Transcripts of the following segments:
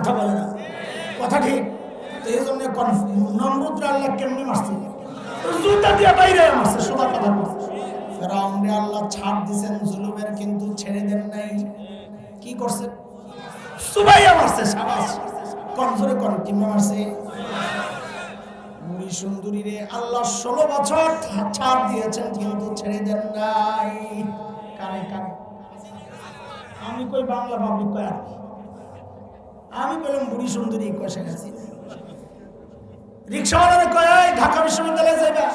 কথা বলে না, কথা ঠিক। তো এই জন্য নমরুদ আল্লাহ কেমনি মারছে, জুতা দিয়ে বাইরে মারছে, সোজা কথা বলছে। ফেরাউনকে আল্লাহ ছাড় দিয়েছেন জুলুমের, কিন্তু ছেড়ে দেন নাই। কি করছে? সুবাইয়া মারছে। শাবাশ, কোন জোরে কোন, কিমনে মারছে? বুড়ি সুন্দরী রে আল্লাহ 16 বছর ছাড় দিয়েছেন, কিন্তু ছেড়ে দেন নাই। কানে কানে আমি কই বাংলা পাবলিক কয়, আমি বললাম বুড়ি সুন্দরী কয় শেখ হাসিনা। রিক্সাওয়ালারে কয় ঢাকা বিশ্ববিদ্যালয়ে যাইবা,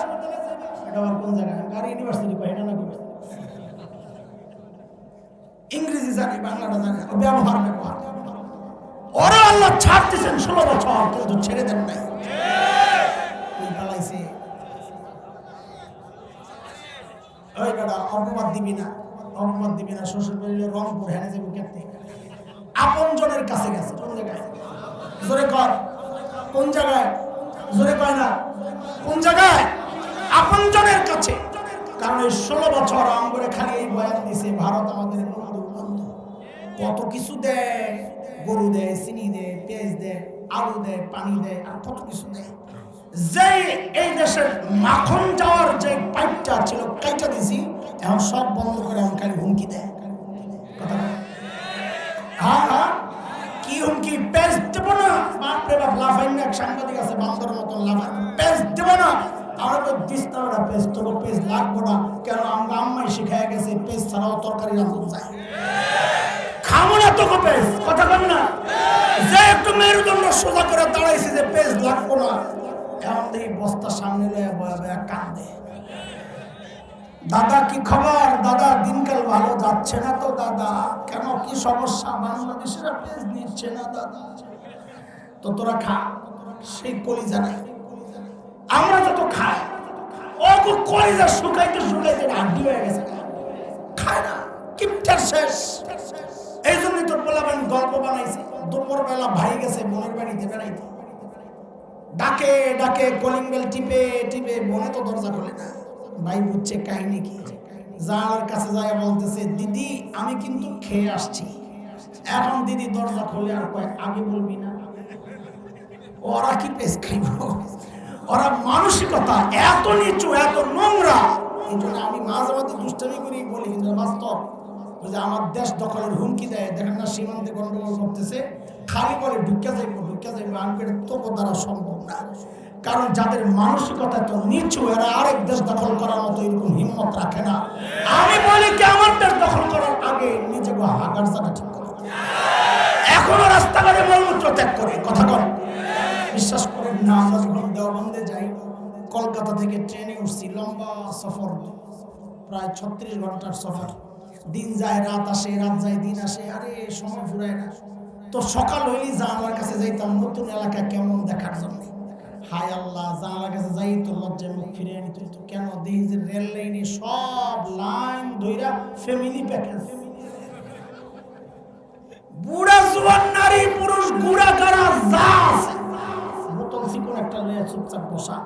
এটা আবার কোন জায়গায়? গাড়ি ইউনিভার্সিটি কয়, এটা না কই। ইংরেজি জানে, বাংলাটা জানে, ব্যবহার ব্যবহার। ওরা আল্লাহ ছাড় দিয়েছেন 16 বছর, কিন্তু ছেড়ে দেন নাই। ওই পালাইছে। ওই বেটা অপবাদ দিবি না, অপবাদ দিবি না। শ্বশুর বাড়ি রংপুর, হ্যাঁ যাবো কেটে। আপন জনের কাছে গেছে। কোন জায়গায়? জোরে কর, কোন জায়গায়? জোরে কয় না, কোন জায়গায়? আপন জনের কাছে। কারণ এই 16 বছর আমগরে খালি এই বয়ান দিছে, ভারত আমাদের বন্ধু বন্ধু, কত কিছু দেয়, গরু দেয়, চিনি দেয়, পেঁয়াজ দেয়, আলু দেয়, পানি দেয়, আর কত কিছু দেয়। যে এই দেশের মাখন যাওয়ার যে পাইপটা ছিল কাইটা দিছি, এখন সব বন্ধ করে এখন খালি হুমকি দেয়। কথা হ্যাঁ হ্যাঁ, কি হুমকি? পেজ দেবো না। বাপরে বাপ, লাফাইন না, সাংবাদিক আছে বান্দর মতন লাফাই, পেজ দেবো না। আমরা তো দিস্তা ওরা পেজ, তোর পেজ লাগবো না। কেন? আমরা আম্মাই শিখাই গেছে পেজ ছাড়াও তরকারি রাঁধতে যায়। খাবো না তোকে পেজ, কথা বল না। যে একটু মেরুদণ্ড সোজা করে দাঁড়াইছে যে পেজ লাগবো না, এমন দেখি বস্তার সামনে লয়ে বয়া কান্দে। দাদা কি খবর? দাদা দিনকাল ভালো যাচ্ছে না তো দাদা। কেন, কি সমস্যা? বাংলাদেশের পেজ নিচ্ছে না দাদা। তো তোরা খা, সেই কলিজা নাই। আমরা যত খাই, ও কলিজা শুকাইতে শুকাইতে হাড্ডি হয়ে গেছে, খায় না, কিপটার শেষ। এই জন্যই তোর বলাবেন গল্প বানাইছে। দুপুর বেলা ভাই গেছে বোনের বাড়িতে বেড়াইতে, ডাকে ডাকে কলিং বেল টিপে টিপে, বোনে তো দরজা খোলে না। ভাই বুঝছে কাহিনী কি, জানালার কাছে যায় বলতেছে, দিদি আমি কিন্তু খেয়ে আসছি। এখন দিদি দরজা খোলে আর কয়, আগে বলবি না। ওরা কি পেস খাইব? ওরা মানসিকতা এত নিচু, এত নোংরা। এই জন্য আমি মাঝে মাঝে দুষ্টামি করি বলি, কিন্তু বাস্তব ওই যে আমার দেশ দখলের হুমকি দেয়, দেখেন না সীমান্তে গন্ডগোল করতেছে, খালি বলে ঢুকে যাইবো ঢুকে যাইবো। আমি তবু দ্বারা সম্ভব না, কারণ যাদের মানসিকতা তো নিচু, এরা আরেক দেশ দখল করার মতো এরকম হিম্মত রাখে না। আমি বলি কি, আমার দেশ দখল করার আগে নিজেকে হাগার জায়গা ঠিক করে, এখনো রাস্তাঘাটে মলমূত্র ত্যাগ করে। কথা কর, বিশ্বাস করেন না। আমরা যখন দেওবন্দে যাই, কলকাতা থেকে ট্রেনে উঠছি, লম্বা সফর, প্রায় 36 ঘন্টার সফর। দিন যায় রাত আসে, রাত যায় দিন আসে, আরে সময় ফুরায় না। তো সকাল হইলেই জানালার কাছে যাইতাম নতুন এলাকা কেমন দেখার জন্য। হায় আল্লাহ, জানালার কাছে যাই তো লজ্জায় মুখ ফিরে নিত। কেন? দেখি যে রেল লাইনে সব লাইন ধইরা ফ্যামিলি প্যাকেজ, বুড়া জোয়ান নারী পুরুষ গুড়া গাড়া যা আছে, বোতল চিকন একটা লইয়া চুপচাপ বসা।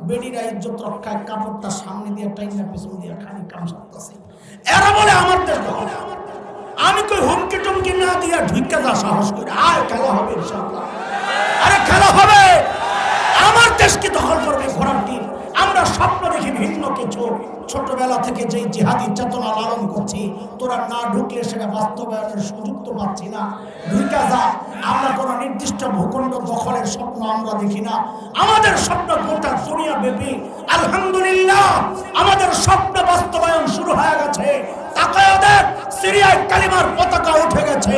বেডিরা ইজ্জত রক্ষায় কাপড়টা সামনে দিয়ে টাইনা পেছন দিয়ে খালি কাম সারতেছে। এরা বলে আমার দেশ দখল। আমি কই হুমকি টুমকি না দিয়া ঢুইকা যা, সাহস করে আয়, খেলা হবে ইনশাআল্লাহ। আরে খেলা হবে, আমার দেশকে দখল করবে ঘোড়ার টিম। আমরা স্বপ্ন দেখি ভিন্ন কিছু, ছোটবেলা থেকে যেই জিহাদি চেতনা লালন করছি, তোরা না ঢুকলে সেটা বাস্তবায়নের সুযোগ তো পাচ্ছি না। ঢুইকা যা। আমরা কোনো নির্দিষ্ট ভূখণ্ড দখলের স্বপ্ন আমরা দেখি না, আমাদের স্বপ্ন গোটা দুনিয়া ব্যাপী। আলহামদুলিল্লাহ, আমাদের স্বপ্ন বাস্তবায়ন শুরু হয়ে গেছে। তাকায় দেখ, সিরিয়ায় কালিমার পতাকা উঠে গেছে,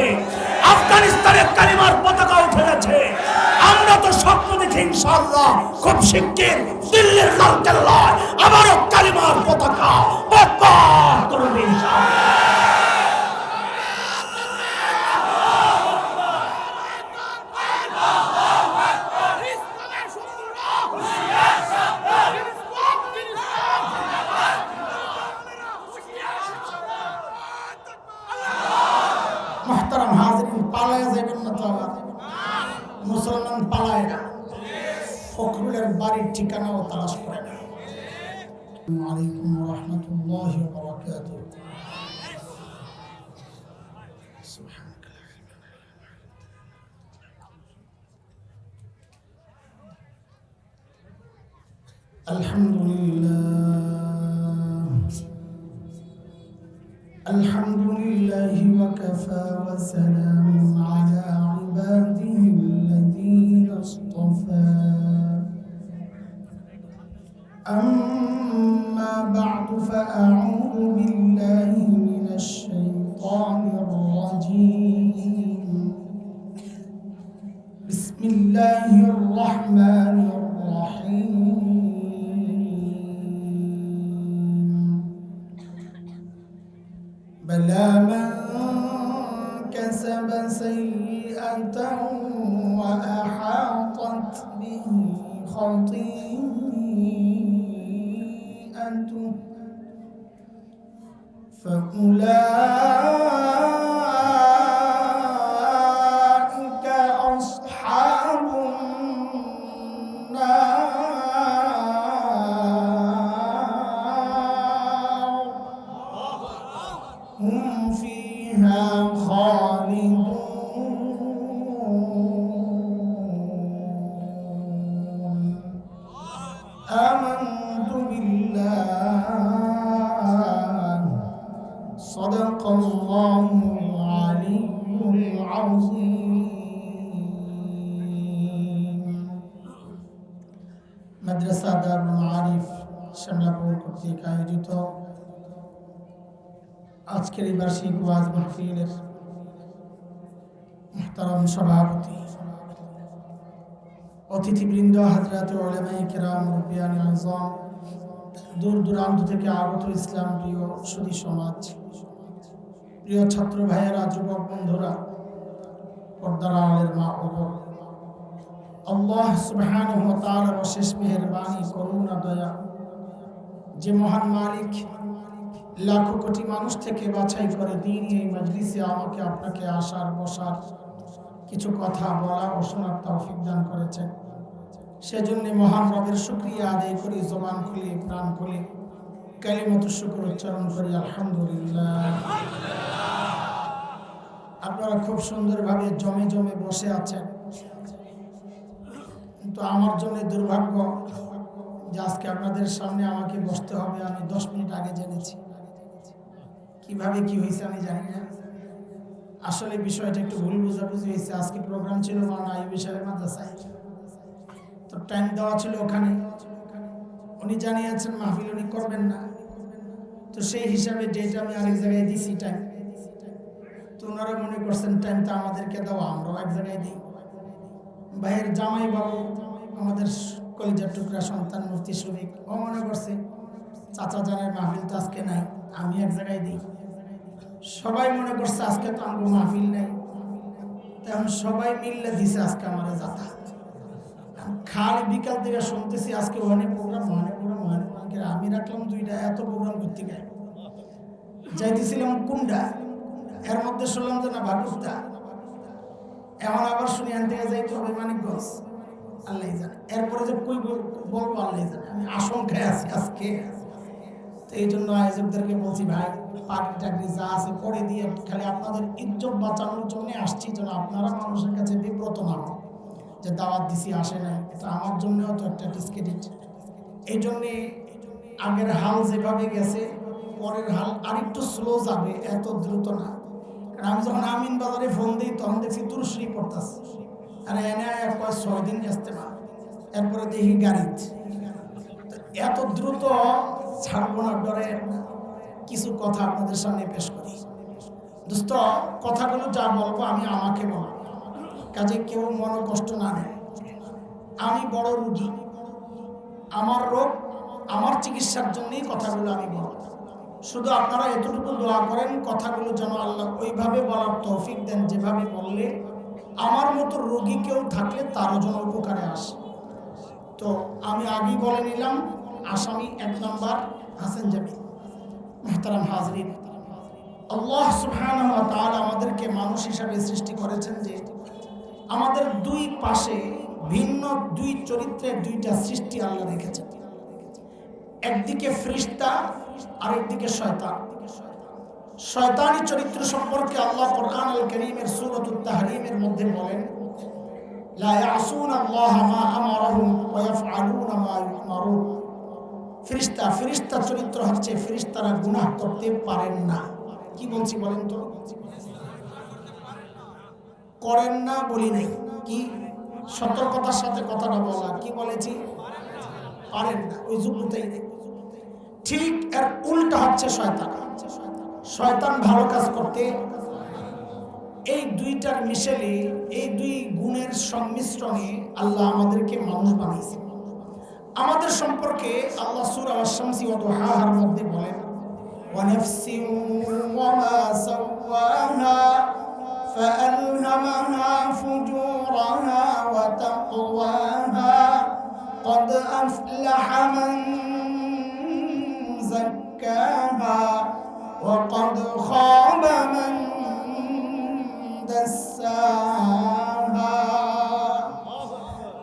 আফগানিস্তানের কালিমার পতাকা উঠে গেছে। আমরা তো স্বপ্ন দেখি ইনশাআল্লাহ খুব শিগগির দিল্লির লালকেল্লায় আবারও কালিমার পতাকা পতাকা করবে ইনশাআল্লাহ। মুহতারাম হাজিরিন, পালায়া যাবেন না তো আবার। মুসলমান পালায় না, ফখরুলের বাড়ির ঠিকানাও তালাশ করে না। আসসালামু আলাইকুম ওয়া রাহমাতুল্লাহি ওয়া বারাকাতুহু। আলহামদুলিল্লাহ ওয়াকাফা ওয়া সালামুন আলা ইবাদিহি আল্লাযীনা ইসতাফা أما بعد فأعوذ بالله من الشيطان الرجيم بسم الله الرحمن الرحيم بلى من كسب سيئة وأحاطت به خطيئته فأولئك أصحاب النار هم فيها خالدون آمنت بالله صدق الله العلي العظيم মাদ্রাসা দারুল মাআরিফ শ্যামলাপুর কর্তৃক আয়োজিত আজকের এই বার্ষিক ওয়াজ মাহফিলের মুহতারাম সভাপতি, অতিথিবৃন্দ, হযরত উলামায়ে কেরাম, মুরব্বিয়ানে আযম, দূর দূরান্ত থেকে আগত ইসলাম প্রিয় সুধী সমাজ, প্রিয় ছাত্র ভাইয়েরা, যুবক বন্ধুরা, পর্দার আড়ালের মা ও বোন, আল্লাহ সুবহানাহু ওয়া তাআলার অশেষ মেহেরবানি, করুণা, দয়া, যে মহান মালিক লাখো কোটি মানুষ থেকে বাছাই করে দিনই এই মজলিসে আমাকে আপনাকে আসার বসার কিছু কথা বলা ও শোনার তৌফিক দান করেছেন, সেজন্য মহান রবের শুকরিয়া আদায় করি, জবান খুলে প্রাণ খুলে কালিমাতুশ শুকর উচ্চারণ করি আলহামদুলিল্লাহ। আপনারা খুব সুন্দরভাবে জমে জমে বসে আছেন, কিন্তু আমার জন্য দুর্ভাগ্য যে আজকে আপনাদের সামনে আমাকে বসতে হবে। আমি 10 মিনিট আগে জেনেছি, কিভাবে কি হয়েছে আমি জানি না। আসলে বিষয়টা একটু ভুল বোঝাবুঝি হয়েছে। আজকে প্রোগ্রাম ছিল মাওলানা আইয়ুব সাহেবের মাদ্রাসায়, তো টাইম দেওয়া ছিল ওখানে, উনি জানিয়েছেন মাহফিল উনি করবেন না, তো সেই হিসাবে ডেট আমি আরেক জায়গায় দিছি টাইম। তো ওনারা মনে করছেন টাইমটা আমাদেরকে দেওয়া, আমরাও এক জায়গায় দিই। ভাইয়ের জামাই বাবু, আমাদের কলিজার টুকরা সন্তান মুফতি শফিক, ও মনে করছে চাচা জানের মাহফিল তো আজকে নাই, আমি এক জায়গায় দিই। সবাই মনে করছে আজকে তো আমার মাহফিল নাই, তখন সবাই মিললে দিছে আজকে আমার যাতা। খালি বিকাল থেকে শুনতেছি আজকে ওখানে প্রোগ্রাম, ওখানে প্রোগ্রাম, ওখানে প্রোগ্রাম। আমি রাখলাম 2টা, এত প্রোগ্রাম করতে গায়ে যাইতেছিলাম কোনটা, এর মধ্যে শুনলাম যে না ভাগুরটা, এখন আবার শুনি আন থেকে যাইতে হবে মানিকগঞ্জ, আল্লাহ জানে। এরপরে যে কই বলবো আল্লাহ জানে, আমি আশঙ্কায় আছি আজকে। তো এই জন্য আয়োজকদেরকে বলছি, ভাই পাগড়ি টাগড়ি যা আছে পরে দিয়ে খালি আপনাদের ইজ্জত বাঁচানোর জন্য আসছি, যেন আপনারা মানুষের কাছে বিব্রত না হন যে দাওয়াত দিছি আসে নাই। এটা আমার জন্যও তো একটা ডিসক্রেডিট। এই জন্যে আগের হাল যেভাবে গেছে, পরের হাল আরেকটু স্লো যাবে, এত দ্রুত না। কারণ আমি যখন আমিন বাজারে ফোন দিই তখন দেখছি দুরুশরী পড়তাছে, আর এনে 6 দিন ইস্তেমা, এরপরে দেখি গাড়িতে। এত দ্রুত ছাড়বো না, ডরে কিছু কথা আপনাদের সামনে পেশ করি। দোস্ত, কথাগুলো যা বলবো আমি আমাকে বলবো, কাজে কেউ মনে কষ্ট না নেয়। আমি বড় রুগী, আমার রোগ, আমার চিকিৎসার জন্যই কথাগুলো আমি বলবো। শুধু আপনারা এতটুকু দোয়া করেন কথাগুলো যেন আল্লাহ ওইভাবে বলার তৌফিক দেন, যেভাবে বললে আমার মতো রোগী কেউ থাকলে তারও যেন উপকারে আসে। তো আমি আগেই বলে নিলাম, আসামি 1 নম্বর হাসান জামিল। মুহতারাম হাজরিন, আল্লাহ সুবহানাহু ওয়া তাআলা আমাদেরকে মানুষ হিসাবে সৃষ্টি করেছেন যে আমাদের 2 পাশে ভিন্ন 2 চরিত্রের 2টা সৃষ্টি আল্লাহ রেখেছেন। একদিকে ফেরেশতা, আরেকদিকে শয়তান। শয়তানি চরিত্র সম্পর্কে আল্লাহ কোরআন আল কারীমের সূরাতুত তাহরীমের মধ্যে বলেন, লা ইয়াসুনা আল্লাহ মা আমারহুম ওয়া ইয়াফআলুনা মা ইউমারুন ফেরেশতা, ফেরেশতা চরিত্র হচ্ছে ফেরেশতারা গুনাহ করতে পারেন না। কি বলছি বলেন তো? করেন না বলি নাই, কি সতর্কতার সাথে কথাটা বলা, কি বলেছি? পারেন না, ওই যোগ্যতাই নেই। ঠিক এর উল্টা হচ্ছে শয়তান। শয়তান ভালো কাজ করতে, এই দুইটার মিশেলে, এই দুই গুণের সংমিশ্রণে আল্লাহ আমাদেরকে মানুষ বানিয়েছে। আমাদের সম্পর্কে আল্লাহ সূরা আশ-শামস ওয়া দুহাহার মধ্যে বলেন, ওয়া নাফসিন ওয়া মা সাওয়াহা ফাআলহামাহা ফুজুরাহা ওয়া তাকওয়াহা قد أفلح من زكاها وقد خاب من دساها।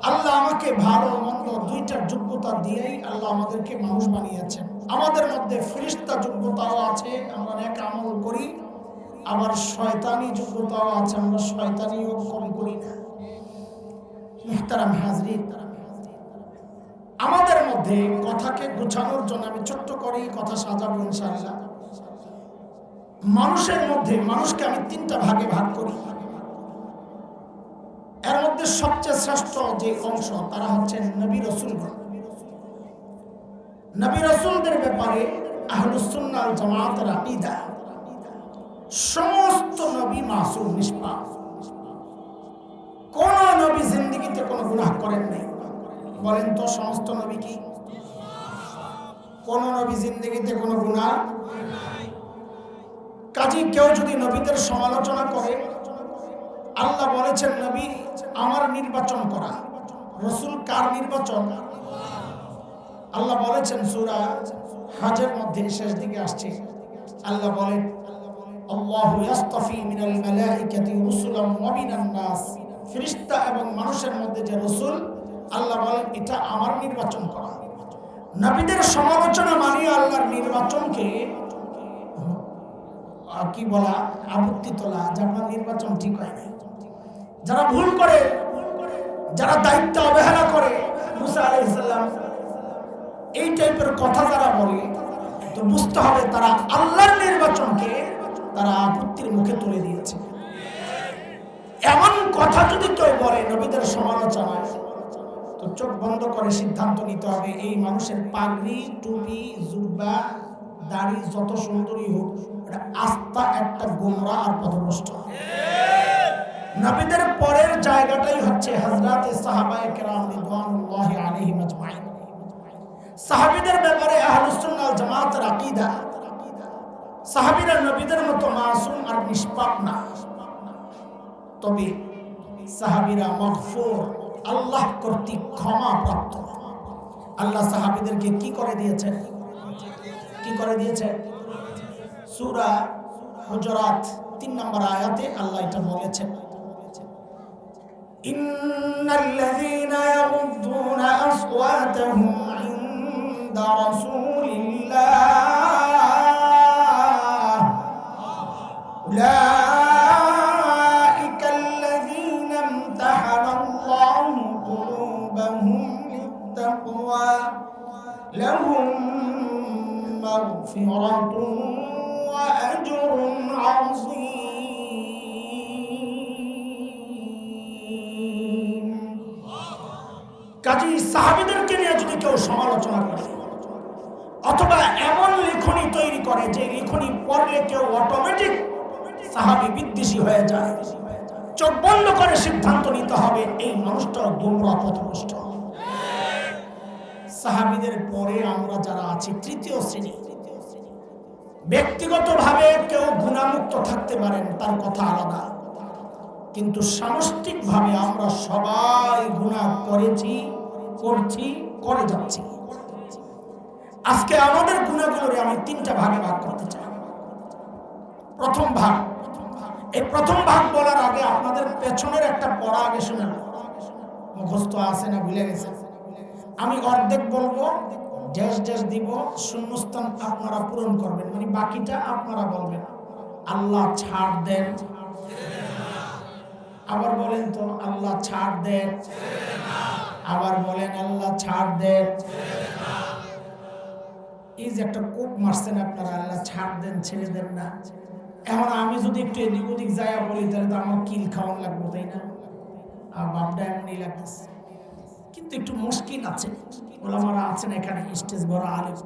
আল্লাহ আমাকে ভালো মন্দ দুইটার যোগ্যতা দিয়েই আল্লাহ আমাদেরকে মানুষ বানিয়েছেন। আমাদের মধ্যে ফেরেশতা যোগ্যতাও আছে, আমরা নেক আমল করি, আবার শয়তানি যোগ্যতাও আছে, আমরা শয়তানিও কম করি না। মুহতারাম হাজরিন, আমাদের মধ্যে কথাকে গোছানোর জন্য আমি ছোট্ট করেই কথা সাজাবো ইনশাআল্লাহ। মানুষের মধ্যে, মানুষকে আমি তিনটা ভাগে ভাগ করি। এর মধ্যে সবচেয়ে শ্রেষ্ঠ যে অংশ তারা হচ্ছেন নবী রাসূলগণ। নবী রাসূলদের ব্যাপারে আহলুস সুন্নাহ ওয়াল জামাতের আকীদা, সমস্ত নবী মাসুম, নিষ্পাপ। কোন নবী জিন্দেগিতে কোনো গুনাহ করেন নাই। বলেন তো সমস্ত নবী কি? কোন নবী জিন্দেগিতে কোনো গুনাহ নাই। কাজী কেউ যদি নবীদের সমালোচনা করে, আল্লাহ বলেছেন নবী আমার নির্বাচন করা। রাসূল কার নির্বাচন? আল্লাহ বলেছেন সূরা হজের মধ্যে শেষ দিকে আসছে, আল্লাহ বলেন আল্লাহু ইয়াসতাফি মিনাল মালাইকাতি রাসূলান ওয়া মিনান নাস। ফেরেশতা এবং মানুষের মধ্যে যে রাসূল, আল্লাহ বলেন এটা আমার নির্বাচন করা। নবীদের সমালোচনা মানিয়ে আল্লাহর নির্বাচনকে কি বলা, আপত্তি তোলা, যে আপনার নির্বাচন ঠিক হয় নাই। যারা ভুল করে, যারা দায়িত্ব অবহেলা করে, মুসা আলাইহিস সালাম এই টাইপের কথা যারা বলে, তো বুঝতে হবে তারা আল্লাহর নির্বাচনকে তারা আপত্তির মুখে তুলে দিয়েছে। এমন কথা যদি কেউ বলে নবীদের সমালোচনায়, তো চোখ বন্ধ করে সিদ্ধান্ত নিতে হবে এই মানুষের পাগড়ি, টুপি, জুব্বা, দাড়ি যত সুন্দরই হোক, এটা আস্থা একটা গোমরা আর পথভ্রষ্ট। নবীদের পরের জায়গাটাই হচ্ছে হযরত সাহাবায়ে কেরাম রিদওয়ানুল্লাহি আলাইহিম আজমাইন। সাহাবীদের ব্যাপারে আহলুস সুন্নাহ ওয়াল জামাতের আকীদা, সাহাবীরা নবীদের মতো মাসুম আর নিষ্পাপ না, তবে সাহাবীরা মাগফুর, আল্লাহ কর্তৃক ক্ষমা প্রাপ্ত। আল্লাহ সাহাবীদেরকে কি করে দিয়েছেন? কি করে দিয়েছেন? সূরা হুজুরাত 3 নম্বর আয়াতে আল্লাহ এটা বলেছেন, ইন্নাল্লাযীনা ইয়াগুদ্দুনা আসওয়াতাহুম ইনদা রাসূলিল্লাহ উলাইকা আল্লাযীনা ইমতাহানাল্লাহু কুলুবাহুম লিত্তাকওয়া লাহুম মাগফিরাতুন ওয়া আজরুন আযীম। কাজী সাহাবীদেরকে নিয়ে যদি কেউ সমালোচনা করে অথবা এমন লেখনী তৈরি করে যে লেখনী পড়লে কেউ অটোমেটিক সাহাবী বিদ্বেষী হয়ে যায়, চোখ বন্ধ করে সিদ্ধান্ত নিতে হবে এই মানুষটা গোমরা পথভ্রষ্ট। সাহাবীদের পরে আমরা যারা আছি তৃতীয় শ্রেণী, ব্যক্তিগতভাবে কেউ গুনাহমুক্ত থাকতে পারেন, তার কথা আলাদা, কিন্তু সামষ্টিকভাবে আমরা সবাই গুনাহ করেছি, করছি, করে যাচ্ছি। আজকে আমাদের গুনাহগুলোরে আমি 3টা ভাগে ভাগ করতে চাই। প্রথম ভাগ, এই প্রথম ভাগ বলার আগে আপনাদের পেছনের একটা পড়া আগে শুনে নেন, মুখস্থ আছে না ভুলে গেছেন? আমি অর্ধেক বলবো, ড্যাশ ড্যাশ দিব, শূন্যস্থান আপনারা পূরণ করবেন, মানে বাকিটা আপনারা বলবেন। আল্লাহ ছাড় দেন, আবার বলেন তো আল্লাহ ছাড় দেন, আবার বলেন আল্লাহ ছাড় দেন। এই যে একটা কোপ মারছেন আপনারা, আল্লাহ ছাড় দেন, ছেড়ে দেন না। এখন আমি যদি একটু এদিক ওদিক যাইয়া বলি তাহলে তো আমার কিল খাওয়ান লাগবো, তাই না? আর বাপটা এমনই লাগতেছে। কিন্তু একটু মুশকিল আছে, ওলামারা আছেন এখানে, স্টেজ বড় আলেম,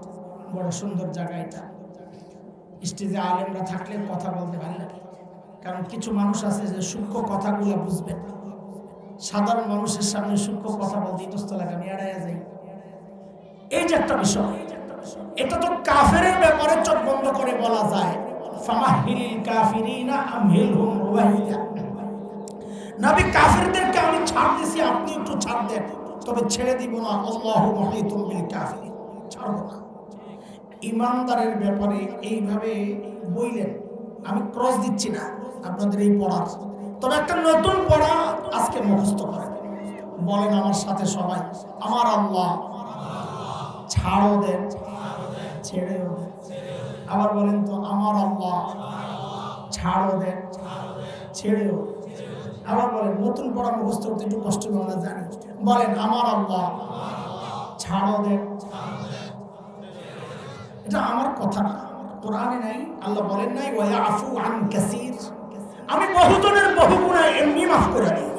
বড় সুন্দর জায়গা এটা। স্টেজে আলেমরা থাকলে কথা বলতে ভালো লাগে, কারণ কিছু মানুষ আছে যে সূক্ষ্ম কথাগুলো বুঝবেন। সাধারণ মানুষের সামনে সূক্ষ্ম কথা বলতে ইতস্ত লাগে, আমি এড়াইয়া যাই। এই যে একটা বিষয়, এটা তো কাফেরের ব্যাপারে চোখ বন্ধ করে বলা যায়, ফামাহিলিল কাফিরিনা আমহিলহুম রুবাইয়া। নবী কাফেরদেরকে আমি ছাড় দিছি, আপনি একটু ছাড় দেন, তবে ছেড়ে দিব না। আল্লাহু মুহীতুম বিল কাফিরিন, ছাড়ব না। ইমানদারের ব্যাপারে এইভাবে বইলেন, আমি ক্রস দিচ্ছি না আপনাদের এই পড়া, তবে একটা নতুন পড়া আজকে মুখস্থ করেন। বলেন আমার সাথে সবাই, আমার আল্লাহ ছাড়ও দেন, ছেড়েও দেন। আবার বলেন তো, আমার আল্লাহ ছাড়ও দেন, ছেড়েও। আবার বলেন, নতুন পড়া মুখস্থ করতে একটু কষ্ট আমরা জানি। বলেন, আমার আল্লাহ ছাড়ও দেন। এটা আমার কথা না, কোরআনে নাই, আল্লাহ বলেন নাই ওয়ায়াফু আন কাসীর, আমি বহুজনের বহু গুনাহ এমনি মাফ করে দিই।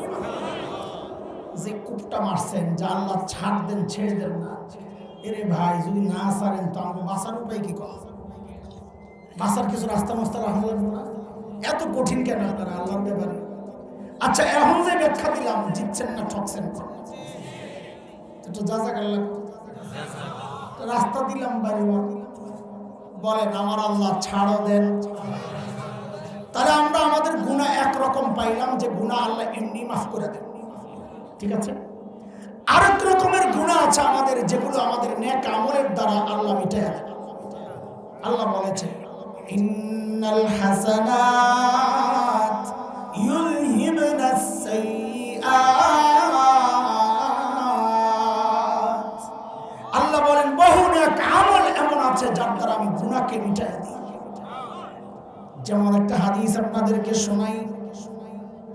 যে কুপটা মারছেন, যা আল্লাহ ছাড় দেন, ছেড়ে দেন না, এরে ভাই যদি না ছাড়েন তো আমাকে বাঁচার উপায় কি করা? বাঁচার কিছু রাস্তা মাস্তা রাখা লাগবে না? এত কঠিন কেন আপনারা আল্লাহর ব্যাপারে? আচ্ছা, এখন যে ব্যাখ্যা দিলাম, জিতছেন না ঠকছেন? একটু যা যা গেল রাস্তা দিলাম বাড়ি। বলেন, আমার আল্লাহ ছাড়ও দেন। তাহলে আমরা আমাদের গুনাহ একরকম পাইলাম, যে গুনাহ আল্লাহ এমনি মাফ করে দেন, ঠিক আছে। আরেক রকমের গুনাহ আছে আমাদের, যেগুলো আমাদের নেক আমলের দ্বারা আল্লাহ মিটায় দেন। আল্লাহ বলেছে, ইন্নাল হাসানাত ইউযহিবনাস সাইয়্যাত। আল্লাহ বলেন, বহু নেক আমল এমন আছে যার দ্বারা আমি গুনাহকে মিটায় দিই। যেমন একটা হাদিস আপনাদেরকে শোনাই,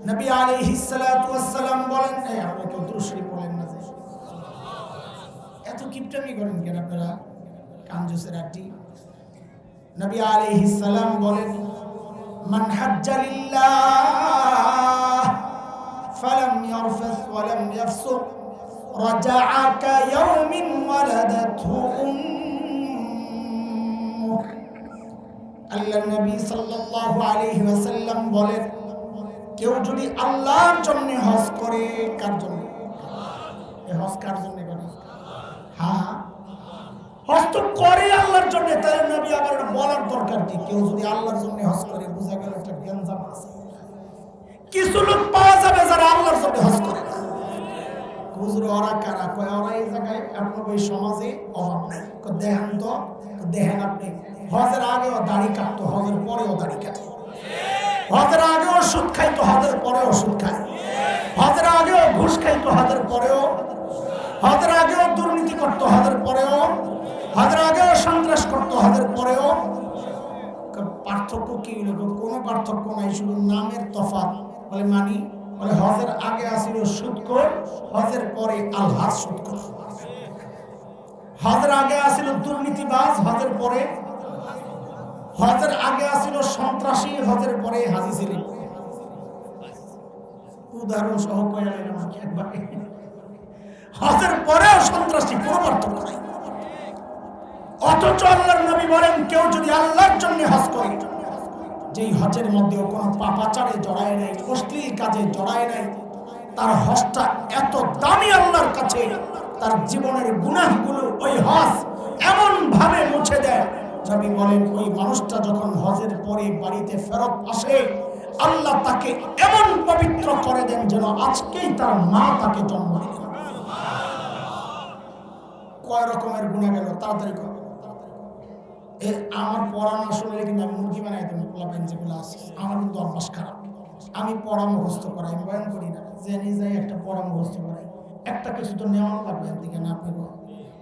নবী আলাইহিস সালাতু ওয়াস সালাম বলেন, আমরা কেউ দুরূদ শরীফ পড়েন না, এত কিপটামি করেন কেন আপনারা, কাঞ্জুসের আটি। নবী আলাইহিস সালাম বলেন, মান হাজ্জা লিল্লাহ ফালাম ইয়ারফাস ওয়া লাম ইয়াফসুক রাজাআ কায়াউমিন ওয়ালাদাতহু উম্মুহ। আল্লাহর নবী সাল্লাল্লাহু আলাইহি ওয়াসাল্লাম বলেন, কেউ যদি আল্লাহর জন্য হজ করে, কার জন্য? এই হজ কার জন্য করে? হ্যাঁ, হজ তো করে আল্লাহর জন্য, তাই নবী আবার বলার দরকার কি? কেউ যদি আল্লাহর জন্য হজ করে, বোঝা গেল একটা জ্ঞানজাম আছে। কিছু লোক পাওয়া যাবে যারা আল্লাহর জন্য হজ করে না। হুজুর ওরা কারা? কয় ওরা এই জায়গায় আপনার ওই সমাজে অভাব নাই। দেখেন তো, দেখেন আপনি, হজের আগেও দাড়ি কাটতো, হজের পরেও দাড়ি কাটে। হজের আগেও সুদ খাইতো, হজের পরেও সুদ খায়। হজের আগেও ঘুষ খাইতো, হজের পরেও। হজের আগেও দুর্নীতি করতো, হজের পরেও। হজের আগেও সন্ত্রাস করতো, হজের পরেও। পার্থক্য কি? কোনো পার্থক্য নাই, শুধু নামের তফাৎ। বলে মানি, বলে হজের আগে আসিল সুদখোর, হজের পরে আল্লাহর সুদখোর। হজের আগে আসিল দুর্নীতিবাজ, হজের পরে। হজের আগে আসিল সন্ত্রাসী, হজের পরে হাজি ছিলেন। উদাহরণ সহ কয়ে গেলাম একবার। হজের পরেও সন্ত্রাসী, কোনো পার্থক্য নাই। অথচ আল্লাহর নবী বলেন, কেউ যদি আল্লাহর জন্য হজ করে, যেই হজের মধ্যেও কোনো পাপাচারে জড়ায় নাই, অশ্লীল কাজে জড়ায় নাই, তার হজটা এত দামি আল্লাহর কাছে, তার জীবনের গুনাহগুলো ওই হজ এমন ভাবে মুছে দেয়। নবী বলেন, ওই মানুষটা যখন হজের পরে বাড়িতে ফেরত আসে, আল্লাহ তাকে এমন পবিত্র করে দেন যেন আজকেই তার মা তাকে জন্ম দিলেন। কয় রকমের গুনাহ গেল, তাড়াতাড়ি কর। আমার পড়া না শুনলে কিন্তু আমি মুরগি বানাই দেবো, পোলাপাইন যেগুলো আছে। আমার কিন্তু অভ্যাস খারাপ, আমি পড়া মুখস্থ করাই, আমি বয়ান করি না, জেনে যাই একটা পড়া মুখস্থ করাই। একটা কিছু তো নেওয়া লাগবে দিকে না, আপনি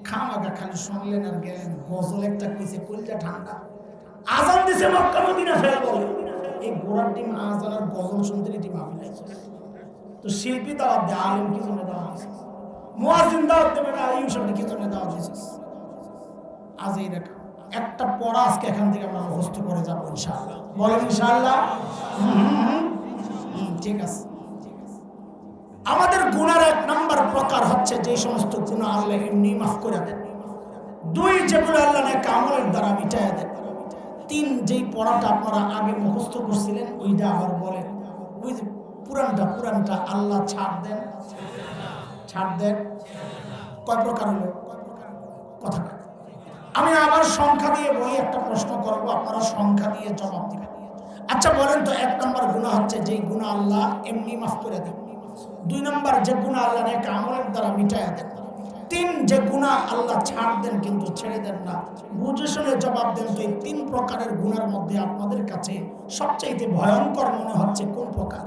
খামাগা খালি শুনলেন আর গেলেন। গজল একটা কইছে, কলজা ঠান্ডা, আজান দিছে মক্কা মদিনা ফেল বলে, এই গোড়ার টিম আজান আর গজল শুনতে টিম আপনি লাগছে। তো শিল্পী দাওয়াত দেয়, আলেম কি জন্য দাওয়াত দিছে? মুয়াজ্জিন দাওয়াত দেবে না, এই সব কি জন্য দাওয়াত দিছিস? আজ এই রেখা একটা পড়া আজকে এখান থেকে আমরা মুখস্থ করে যাবো ইনশাআল্লাহ। বলেন ইনশাআল্লাহ। ঠিক আছে। আমাদের গুনার এক নাম্বার প্রকার হচ্ছে যে সমস্ত গুনাহ আল্লাহ এমনি মাফ করে দেন। দুই, যেগুলো আল্লাহ নেক আমলের দ্বারা মিটাইয়া দেন। তিন, যেই পড়াটা আপনারা আগে মুখস্থ করছিলেন ওইটা আবার বলেন। ওই যে পুরানটা আল্লাহ ছাড় দেন। কয় প্রকার হলো কথা। আমি আবার সংখ্যা দিয়ে বলি, একটা প্রশ্ন করবো, আপনারা সংখ্যা দিয়ে জবাব দিবেন। আচ্ছা বলেন তো, এক নম্বর গুনাহ হচ্ছে যেই গুনাহ আল্লাহ এমনি মাফ করে দেন। দুই নম্বর, যে গুনাহ আল্লাহ নেক আমলের দ্বারা মিটাইয়া দেন। তিন, যে গুনাহ আল্লাহ ছাড় দেন কিন্তু ছেড়ে দেন না। বুঝে শুনে জবাব দেন তো, এই তিন প্রকারের গুনার মধ্যে আপনাদের কাছে সবচাইতে ভয়ঙ্কর মনে হচ্ছে কোন প্রকার?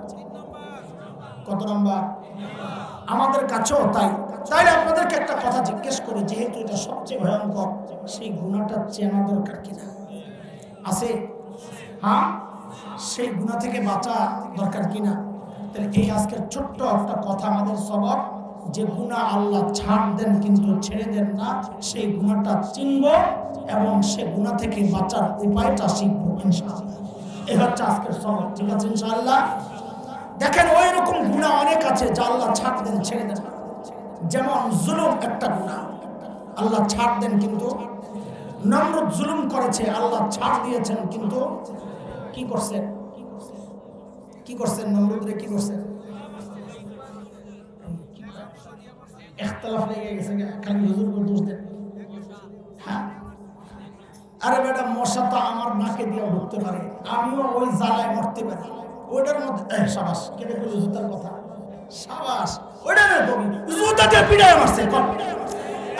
কত নম্বর? আমাদের কাছেও তাই। তাইলে আপনাদেরকে একটা কথা জিজ্ঞেস করি, যেহেতু এটা সবচেয়ে ভয়ঙ্কর, সেই গুনাহটা চেনা দরকার কিনা? আছে? হ্যাঁ, সেই গুনাহ থেকে বাঁচা দরকার কিনা? তাহলে এই আজকের ছোট্ট একটা কথা আমাদের সবক, যে গুনাহ আল্লাহ ছাড় দেন কিন্তু ছেড়ে দেন না, সেই গুনাহটা চিনব এবং সে গুনাহ থেকে বাঁচার উপায়টা শিখবো ইনশাআল্লাহ। এই হচ্ছে আজকের সবক। ঠিক আছে ইনশাআল্লাহ। দেখেন, ওই রকম গুনাহ অনেক আছে যা আল্লাহ ছাড় দেন ছেড়ে দেন। যেমন জুলুম একটা গুনাহ, আল্লাহ ছাড় দেন কিন্তু। নমরুদ জুলুম করেছে, আল্লাহ ছাড় দিয়েছেন কিন্তু কি করছেন নমরুদরে? কি করছেন? ইখতিলাফ লেগে গেছে, খালি হুজুরকে দোষ দেন। হ্যাঁ, আরে বেটা, মশা তো আমার নাকে দিয়ে ঢুকতে পারে, আমিও ওই জ্বালায় মরতে পারি। ওইটার মধ্যে সাবাস, কেটে ফেলে জুতার কথা, সাবাস, ওইটা না কবি জুতা দিয়ে পিড়ায় মারছে।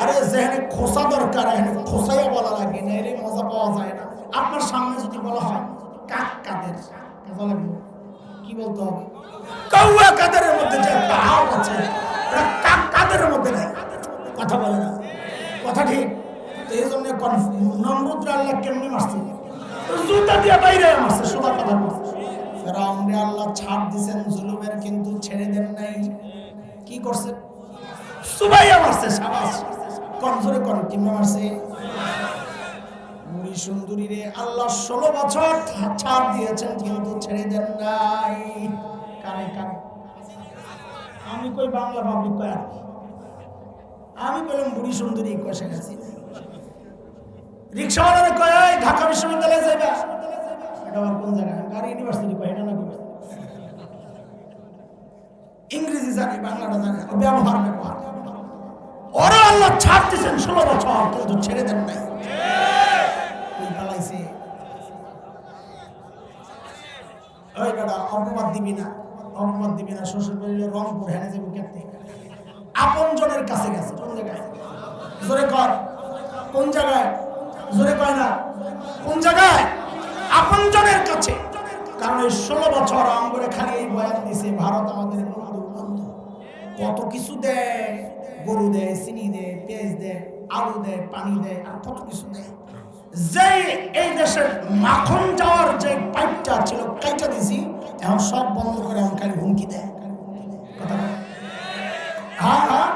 আরে যেখানে খোসা দরকার এখানে খোসাইয়া বলা লাগে, না এর মজা পাওয়া যায় না। আপনার সামনে যদি বলা হয় কাক কাদের, কি বলতে হবে? কাউয়া কাদের মধ্যে যে একটা হাওয়া আছে, কাক কাদের মধ্যে নাই, কথা বলে না, কথা ঠিক। তো এই জন্য নমরুদ আল্লাহ কেমনি মারছে? জুতা দিয়ে বাইরে মারছে, সোজা কথা বলছে। ফেরাউনরে আল্লাহ ছাড় দিয়েছেন জুলুমের কিন্তু ছেড়ে দেন নাই। কি করছে? সুবাইয়া মারছে। সাবাস, কনজোরে কোন কিমনে মারছে? মুড়ি সুন্দরী রে আল্লাহ 16 বছর ছাড় দিয়েছেন কিন্তু ছেড়ে দেন নাই। কারে কারে? আমি কই বাংলা পাবলিক কয়, আমি বললাম বুড়ি সুন্দরী কষে গেছি। রিক্সাওয়ালারে কয় ঢাকা বিশ্ববিদ্যালয়ে যাইবা, এটা আমার কোন জায়গা? আর ইউনিভার্সিটি কয়, এটা না কইবে। ইংরেজি জানে, বাংলাটা জানে, ব্যবহার। ওরা আল্লাহ ছাড় দিয়েছেন 16 বছর কিন্তু ছেড়ে দেন নাই। ওই বেটা, অপবাদ দিবি না, শ্বশুর বাড়ির রংপুর হেনে যাবো কেটে। আপন জনের কাছে গেছে, কোন জায়গায়? জোরে কর, কোন জায়গায়? জোরে কয় না, কোন জায়গায়? আপন জনের কাছে। কারণ এই 16 বছর আমগরে খালি এই বয়ান দিছে, ভারত আমাদের বন্ধু, কত কিছু দেয়, গরু দেয়, চিনি দেয়, পেঁয়াজ দেয়, আলু দেয়, পানি দেয়, আর কত কিছু দেয়। যে এই দেশের মাখন যাওয়ার যে পাইপটা ছিল কাইটা দিছি, এখন সব বন্ধ করে এখন খালি হুমকি দেয়। কথা হ্যাঁ,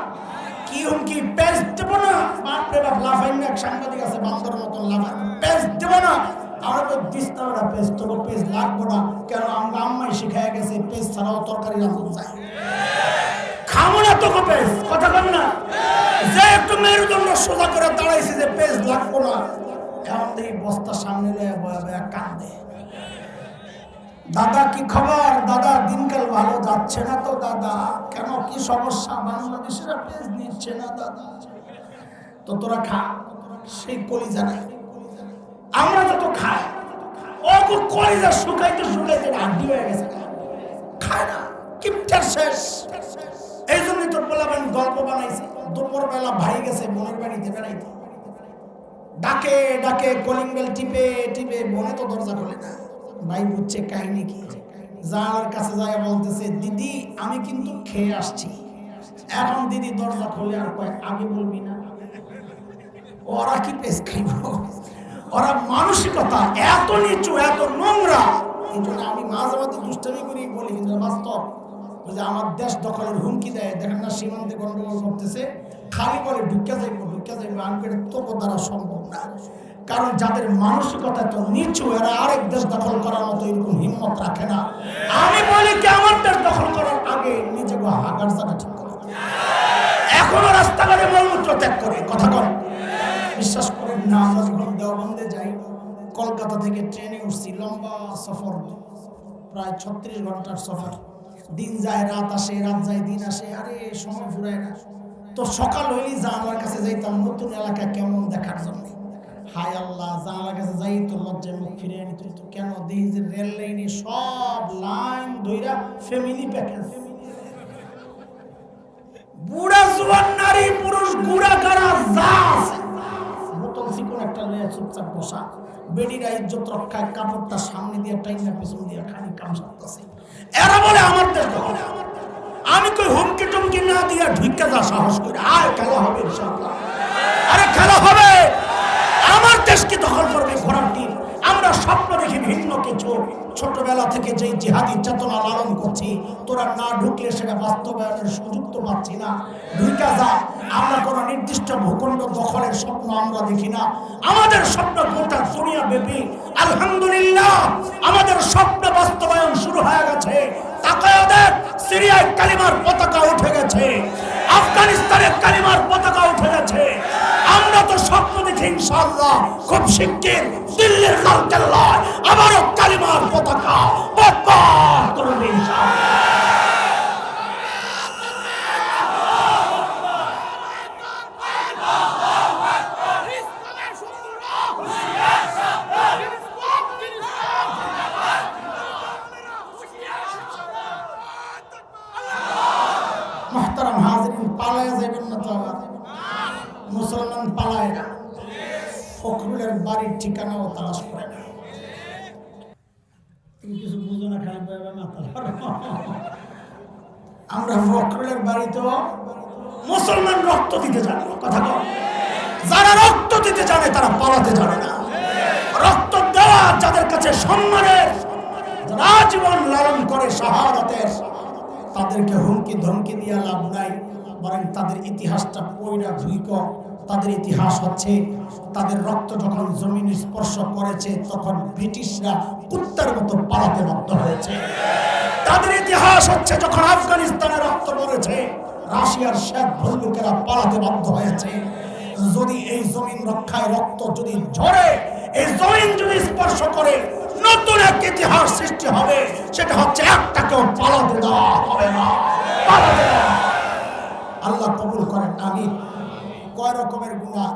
কি হুমকি? পেঁয়াজ দেবো না, বাপরে বাপ, লাফাইন এক সাংবাদিক আছে বান্দর মতন লাফাই, পেঁয়াজ দেবো না। আমরা তো দিস্তা ওরা পেঁয়াজ, তোর পেঁয়াজ লাগবো না কেন? আমরা আম্মাই শিখাই গেছে পেঁয়াজ ছাড়াও তরকারি রাঁধতে চাই, খাবো না তোকে পেঁয়াজ। কথা বল না, যে একটু মেরুদণ্ড সোজা করে দাঁড়াইছে যে পেঁয়াজ লাগবো না, এখন দেখি বস্তার সামনে লয়ে কাঁদে। দাদা কি খবর? দাদা দিনকাল ভালো যাচ্ছে না তো দাদা। কেন, কি সমস্যা? বাংলাদেশের পেঁয়াজ নিচ্ছে না দাদা। তো তোরা খা, সেই কলিজা নাই। আমরা যত খাই, ও কলিজা শুকাইতে শুকাইতে হাড্ডি হয়ে গেছে, খায় না, কিপটার শেষ। এই জন্যই তোর বলাবেন গল্প বানাইছে, দুপুর বেলা ভাই গেছে বোনের বাড়িতে বেড়াইতে, ডাকে ডাকে কলিং বেল টিপে টিপে, বোনে তো দরজা খোলে না। ভাই বুঝছে কাহিনী কি, জানার কাছে যায় বলতেছে, দিদি আমি কিন্তু খেয়ে আসছি। এখন দিদি দরজা খোলে আর কয়, আগে বলবি না? ওরা কি পেস খাইব? ওরা মানসিকতা এত নিচু, এত নোংরা। এই জন্য আমি মাঝে মাঝে দুষ্টামি করি বলি, কিন্তু বাস্তব যে আমার দেশ দখলের হুমকি দেয়। দেখেন না, সীমান্তে গন্ডগোল করতেছে, খালি বলে ঢুকে যাইবো। আমি তোর দ্বারা সম্ভব না। কারণ যাদের মানসিকতা তো নিচু, এরা আরেক দেশ দখল করার মতো এরকম হিম্মত রাখে না। আমি বলি কি, আমার দেশ দখল করার আগে নিজেকে হাগার জায়গা ঠিক করে, এখনো রাস্তাঘাটে মলমূত্র ত্যাগ করে কথা বলে। বিশ্বাস করেন না, আমরা যখন দেওবন্দে যাই, কলকাতা থেকে ট্রেনে উঠছি, লম্বা সফর, প্রায় 36 ঘন্টার সফর, দিন যায় রাত আসে, রাত যায় দিন আসে, আরে সময় ফুরায় না। তো সকাল হইলেই জানালার কাছে যাইতাম নতুন এলাকা কেমন দেখার জন্য। হায় আল্লাহ, জানালার কাছে যাই তো লজ্জায় মুখ ফিরে নিত। কেন দেখি যে রেল লাইনে সব লাইন ধইরা ফ্যামিলি প্যাকেজ, বুড়া জোয়ান নারী পুরুষ গুড়া গাড়া যা আছে, বোতল চিকন একটা লয়ে চুপচাপ বসা, বেডিরা ইজ্জত রক্ষায় কাপড়টা সামনে দিয়ে টাইনা পেছন দিয়ে খালি কাম সারতেছে। এরা বলে আমার দেশ দখল। আমি কই হুমকি টুমকি না দিয়া ঢুকে যা সাহস করে, আয় খেলা হবে ইনশাআল্লাহ। আরে খেলা হবে, আমার দেশকে দখল করবে ঘোড়ার টিম। আমরা স্বপ্ন দেখি ভিন্ন কিছু, ছোটবেলা থেকে যেই জিহাদি চেতনা লালন করছি, তোরা না ঢুকলে সেটা বাস্তবায়নের সুযোগ তো পাচ্ছি না। ঢুকা যা। আমরা কোনো নির্দিষ্ট ভূখণ্ড দখলের স্বপ্ন আমরা দেখি না, আমাদের স্বপ্ন গোটা দুনিয়া ব্যাপী। আলহামদুলিল্লাহ, আমাদের স্বপ্ন বাস্তবায়ন শুরু হয়ে গেছে। তাকায় দেখ, সিরিয়ায় কালিমার পতাকা উঠে গেছে, আফগানিস্তানের কালিমার পতাকা উঠে গেছে। আমরা তো স্বপ্ন দেখি ইনশাআল্লাহ খুব শিগগির দিল্লির লালকেল্লায় আবারও কালিমার পতাকা পতাকা করবে ইনশাআল্লাহ। মুহতারাম হাজিরিন, পালায়া যাবেন না তো আবার। মুসলমান পালায় না, ফখরুলের বাড়ির ঠিকানাও তালাশ করে না। তুমি কিছু বুঝো না, খালি আমরা ফখরুলের বাড়িতে মুসলমান রক্ত দিতে জানে কথা বল। যারা রক্ত দিতে জানে তারা পালাতে জানে না। রক্ত দেওয়া যাদের কাছে সম্মানের, যারা জীবন লালন করে শাহাদাতের, তাদেরকে হুমকি ধমকি দিয়ে লাভ নাই, বরং তাদের ইতিহাসটা পয়রা ধুইক। তাদের ইতিহাস হচ্ছে, তাদের রক্ত যখন জমিন স্পর্শ করেছে তখন ব্রিটিশরা কুত্তার মতো পালাতে বাধ্য হয়েছে। তাদের ইতিহাস হচ্ছে, যখন আফগানিস্তানে রক্ত পড়েছে রাশিয়ার শেখ ভল্লুকেরা পালাতে বাধ্য হয়েছে। যদি এই জমিন রক্ষায় রক্ত যদি ঝরে, এই জমিন যদি স্পর্শ করে, নতুন এক ইতিহাস সৃষ্টি হবে। সেটা হচ্ছে একটাকেও পালাতে দেওয়া হবে না, পালাতে দেওয়া। আল্লাহ কবুল করেন, আমিন। কয় রকমের গুনাহ?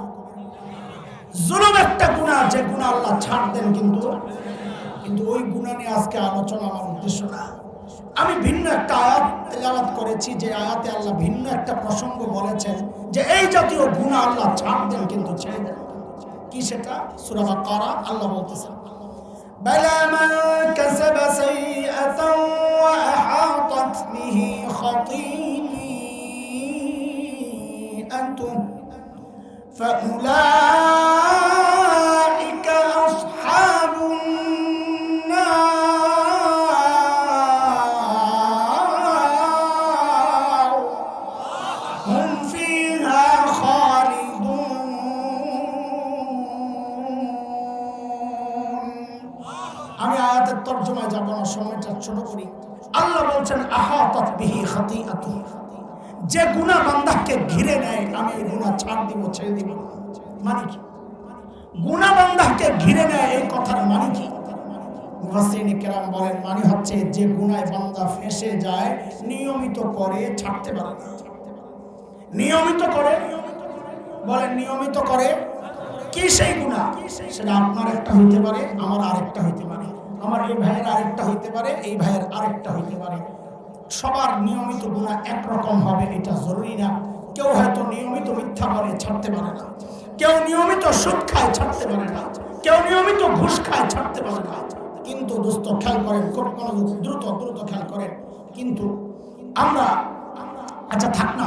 জুলুম একটা গুনাহ, যে গুনাহ আল্লাহ ছাড় দেন, কিন্তু ওই গুনাহ নিয়ে আজকে আলোচনা আমার উদ্দেশ্য না। আমি ভিন্ন একটা আয়াত তেলাওয়াত করেছি, যে আয়াতে আল্লাহ ভিন্ন একটা প্রসঙ্গ বলেছেন যে এই জাতীয় গুনাহ আল্লাহ ছাড় দেন কিন্তু ছেড়ে দেন। কি সেটা? সূরা বাকারা আল্লাহ বলতেছেন, বালা মান কাসাবা সাইয়্যাতান ওয়া আহাতাত বিহি খাতিআতুহু ফাউলাইকা আসহাবুন নার হুম ফিহা খালিদুন। আমি আয়াতের তরজমায় যাব না, সময়টা ছোট করি। আল্লাহ বলছেন আহাতাত বিহি খাতিআতুহু, যে গুনাহ বান্দাকে ঘিরে নেয় আমি এই গুনাহ ছাড় দিব, ছেড়ে দিব। মানে কি? গুনাহ বান্দাকে ঘিরে নেয়, এই কথার মানে কি? মুফাসসিরিনে কেরাম বলেন, মানে হচ্ছে যে গুনাহে বান্দা ফেঁসে যায়, নিয়মিত করে ছাড়তে পারে না। নিয়মিত করে, বলেন নিয়মিত করে। কি সেই গুনাহ? সেটা আপনার একটা হইতে পারে, আমার আরেকটা হইতে পারে, আমার এই ভাইয়ের আরেকটা হইতে পারে, এই ভাইয়ের আরেকটা হইতে পারে। সবার নিয়মিত গুনাহ একরকম হবে এটা জরুরি না। কেউ হয়তো নিয়মিত মিথ্যা বলে ছাড়তে পারে না, কেউ নিয়মিত সুদ খায় ছাড়তে পারে না, কেউ নিয়মিত ঘুষ খায় ছাড়তে পারে না। কিন্তু দোস্ত খেয়াল করেন, খুব দ্রুত খেয়াল করেন। কিন্তু আমরা, আচ্ছা থাক না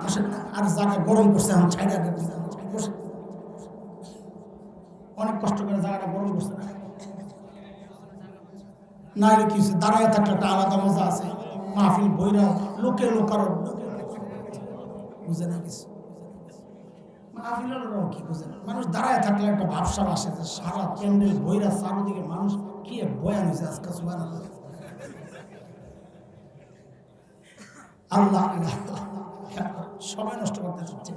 বসেন না, আর জায়গা গরম করছে, এখন ছাইড়া বসে, অনেক কষ্ট করে জায়গাটা গরম করছে না হলে কি হচ্ছে, দাঁড়ায় থাকলে একটা আলাদা মজা আছে। মাহফিল বইরা লোকে লোকার বুঝে না কিছু, মাহফিলেরও কি বুঝেন, মানুষ দাঁড়ায় থাকলে একটা ভাবসাব আসে যে সারা প্যান্ডেল বইরা চারদিকে মানুষ কি এক বয়ান হয়েছে আজকে। সুবহানাল্লাহ। আল্লাহ সময় নষ্ট করতে চাচ্ছে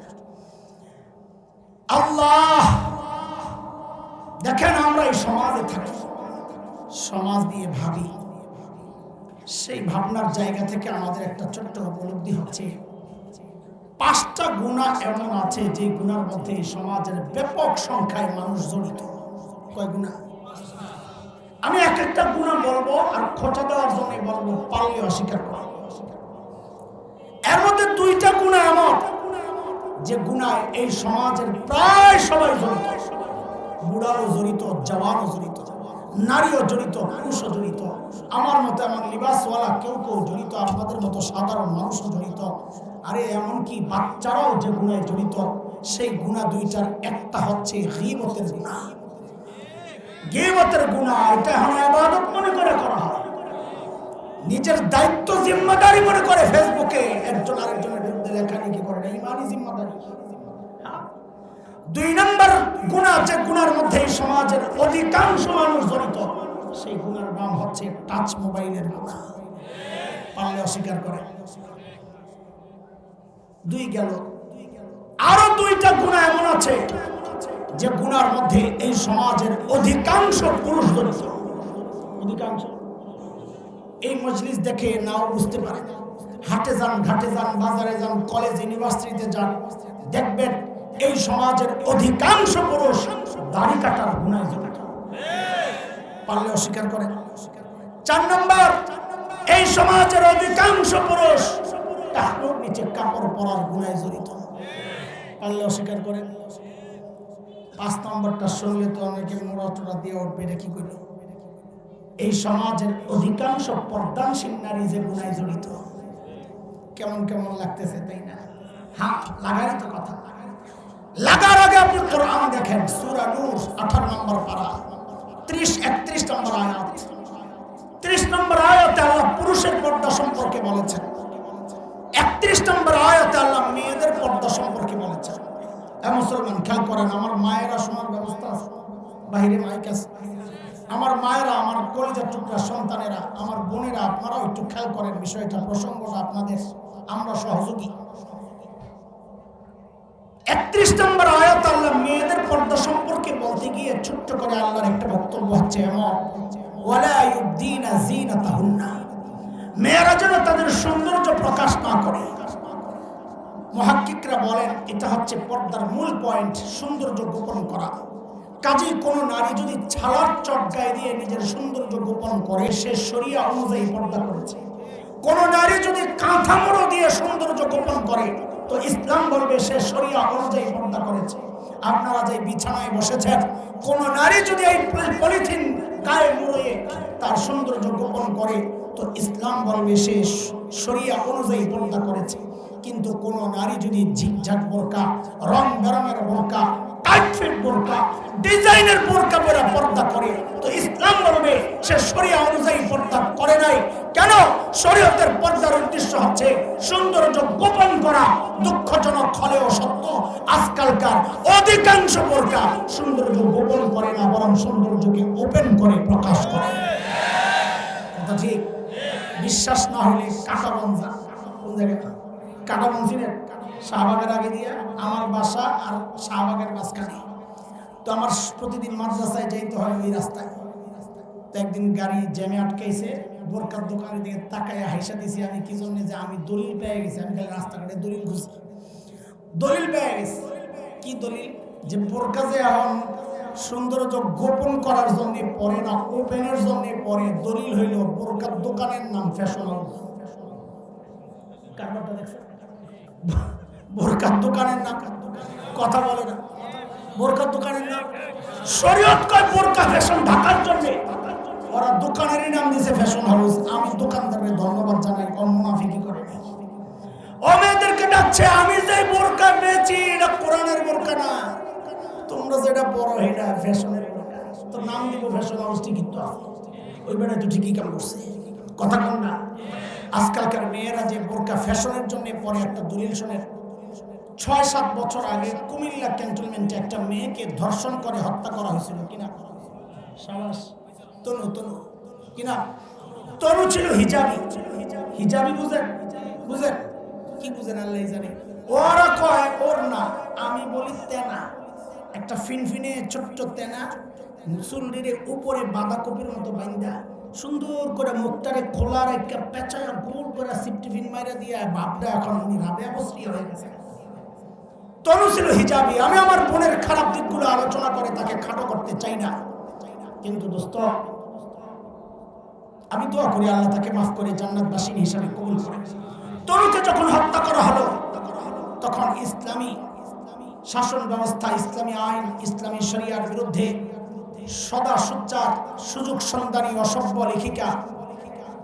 আল্লাহ। দেখেন আমরা এই সমাজে থাকি, সমাজ দিয়ে ভাবি, সেই ভাবনার জায়গা থেকে আমাদের একটা ছোট্ট উপলব্ধি হচ্ছে 5টা গুনাহ এমন আছে যে গুনার মধ্যে সমাজের ব্যাপক সংখ্যায় মানুষ জড়িত। কয় গুনাহ? আমি এক একটা গুনাহ বলবো আর খোঁচা দেওয়ার জন্য বলবো, পারলে অস্বীকার করো। এর মধ্যে 2টা গুনাহ এমন যে গুনাহ এই সমাজের প্রায় সবাই জড়িত। বুড়াও জড়িত, জওয়ানও জড়িত, নারীও জড়িত, পুরুষও জড়িত, আমার মতো এমন লিবাসওয়ালা কেউ কেউ জড়িত, আপনাদের মতো সাধারণ মানুষও জড়িত। আরে এমনকি বাচ্চারাও যে গুনায় জড়িত। সেই গুনাহ 2টার একটা হচ্ছে গীবতের গুনাহ। গীবতের গুনাহ এটা এখন ইবাদত মনে করে করা হয়, নিজের দায়িত্ব জিম্মাদারি মনে করে ফেসবুকে একজন আরেকজনের বিরুদ্ধে লেখালেখি করে, না ইমানি জিম্মাদারি। 2 নম্বর গুনাহ, যে গুনার মধ্যে সমাজের অধিকাংশ মানুষ জড়িত, সেই গুনার নাম হচ্ছে টাচ মোবাইলের গুনাহ। পারলে অস্বীকার করে। 2 গেল। আরো 2টা গুনাহ এমন আছে যে গুনার মধ্যে এই সমাজের অধিকাংশ পুরুষ জড়িত। অধিকাংশ। এই মজলিস দেখে নাও বুঝতে পারে, হাটে যান, ঘাটে যান, বাজারে যান, কলেজ ইউনিভার্সিটিতে যান, দেখবেন এই সমাজের অধিকাংশ পুরুষ দাড়ি কাটার গুনায় জড়িত। পারলে অস্বীকার করে। 4 নম্বর, এই সমাজের অধিকাংশ পুরুষ টাকনুর নিচে কাপড় পরার গুনায় জড়িত। পারলে অস্বীকার করে। 5 নম্বরটা শুনলে তো অনেকে মোড়া দিয়ে উঠবে, এটা কি করল? এই সমাজের অধিকাংশ পর্দানশীল নারী যে গুনায় জড়িত। কেমন কেমন লাগতেছে, তাই না? হ্যাঁ, লাগারই তো কথা। লাগার আগে আপনি কোরআন দেখেন, সূরা নূর 18 নম্বর পারা 30-31 নম্বর আয়াত। 30 নম্বর আয়াতে আল্লাহ পুরুষের পর্দা সম্পর্কে বলেছেন, 31 নম্বর আয়াতে আল্লাহ মেয়েদের পর্দা সম্পর্কে বলেছেন। মুসলমান খেয়াল করেন, আমার মায়েরা শোনার ব্যবস্থা আছে, বাহিরে মাইক আছে। আমার মায়েরা, আমার কলিজার টুকরা সন্তানেরা, আমার বোনেরা, আপনারাও একটু খেয়াল করেন বিষয়টা, প্রসঙ্গটা আপনাদের, আমরা সহযোগী। 31 নম্বর আয়াত আল্লাহ মেয়েদের পর্দা সম্পর্কে বলতে গিয়ে ছোট্ট করে আল্লাহর একটা বক্তব্য হচ্ছে এমন, ওয়ালা ইউবদিনা যিনাতাহুন্না, মেয়েরা যেন তাদের সৌন্দর্য প্রকাশ না করে। মুহাক্কিকরা বলেন এটা হচ্ছে পর্দার মূল পয়েন্ট, সৌন্দর্য গোপন করা। কাজেই কোন নারী যদি ছালার চট গায়ে দিয়ে নিজের সৌন্দর্য গোপন করে, সে শরিয়া অনুযায়ী পর্দা করেছে। কোন নারী যদি কাঁথা মোড়ো দিয়ে সৌন্দর্য গোপন করে, তো ইসলাম বলবে সে শরিয়া অনুযায়ী পর্দা করেছে। আপনারা যে বিছানায় বসেছেন, কোন নারী যদি এই পলিথিন গায়ে মুড়ে তার সৌন্দর্য গোপন করে, তো ইসলাম বলবে সে শরিয়া অনুযায়ী পর্দা করেছে। কিন্তু কোন নারী যদি ঝিকঝাক বোরকা, রং বেরঙের বোরকা, টাইট বোরকা, ডিজাইনের বোরকা পরে পর্দা করে, তো ইসলাম বলবে সে শরিয়া অনুযায়ী পর্দা করে নাই। কেন? শরীয়তের পর্দার উদ্দেশ্য হচ্ছে সৌন্দর্য গোপন করা। দুঃখজনক হলেও সত্য, আজকালকার অধিকাংশ বোরকা সৌন্দর্য গোপন করে না, বরং সৌন্দর্যকে ওপেন করে প্রকাশ করে। কথা ঠিক? বিশ্বাস না হলে কাটাবন যান। কোন জায়গায়? কাটাবন ছিলেন শাহবাগের আগে দিয়ে আমার বাসা আর শাহবাগের মাঝখানে। তো আমার প্রতিদিন মাদ্রাসায় যাইতে হয় ওই রাস্তায়। তো একদিন গাড়ি জ্যামে আটকাইছে, বোরকার দোকানের দিকে তাকায় হাইসা দিছি আমি, কি জন্য যে আমি দলিল পেয়ে গেছি। আমি খালি রাস্তাঘাটে দলিল খুঁজছি, দলিল পেয়ে গেছি। কি দলিল? যে বোরকা যে এখন সৌন্দর্য গোপন করার জন্য পরে না, ওপেনের জন্য পরে। দলিল হইল বোরকার দোকানের নাম ফ্যাশন হাউস। কারবারটা দেখছেন? বোরকার দোকানের নাম, কথা বলে না, বোরকার দোকানের নাম। শরীয়ত কয় বোরকা ফ্যাশন ঢাকার জন্য, ওরা দোকানেরই নাম দিয়েছে ফ্যাশন হাউস। আমি দোকানদারকে ধন্যবাদ জানাই, মুনাফিকি করে না। ও মেয়েদেরকে ডাকছে, আমি যে বোরকা বেচি এটা কোরআনের বোরকা না, তোমরা যেটা পরো এটা ফ্যাশনের বোরকা। তো নাম দিব ফ্যাশন হাউস, ঠিকই তো ওই বেড়ায় তো ঠিকই কাম করছে। কথা কন না? আজকালকার মেয়েরা যে বোরকা ফ্যাশনের জন্য পরে, একটা দলিল শোনেন, 6-7 বছর আগে কুমিল্লা ক্যান্টনমেন্টে একটা মেয়েকে ধর্ষণ করে হত্যা করা হয়েছিল কিনা? সাবাস। তনু তনু কিনা? তনু ছিল হিজাবি। হিজাবি বুঝেন? বুঝেন কি বুঝেন আল্লাহ জানে। ওরা কয় ওর না, আমি বলি তেনা। একটা ফিনফিনে ছোট্ট তেনা, চুলটির উপরে বাঁধাকপির মতো বাইন্দা সুন্দর করে মুখটারে খোলার একটা পেঁচায় গোল করে সিপটিফিন মাইরা দিয়ে বাপটা এখন উনি রাবে অবস্থি হয়ে গেছে। তনু ছিল হিজাবি। আমি আমার বোনের খারাপ দিকগুলো আলোচনা করে তাকে খাটো করতে চাই না, কিন্তু দোস্ত আমি দোয়া করি আল্লাহ তাকে মাফ করে জান্নাতবাসী হিসাবে কবুল করে। তনুকে যখন হত্যা করা হলো তখন ইসলামী শাসন ব্যবস্থা, ইসলামী আইন, ইসলামী শরিয়ার বিরুদ্ধে সদা সোচ্চার সুযোগ সন্ধানী অসভ্য লেখিকা,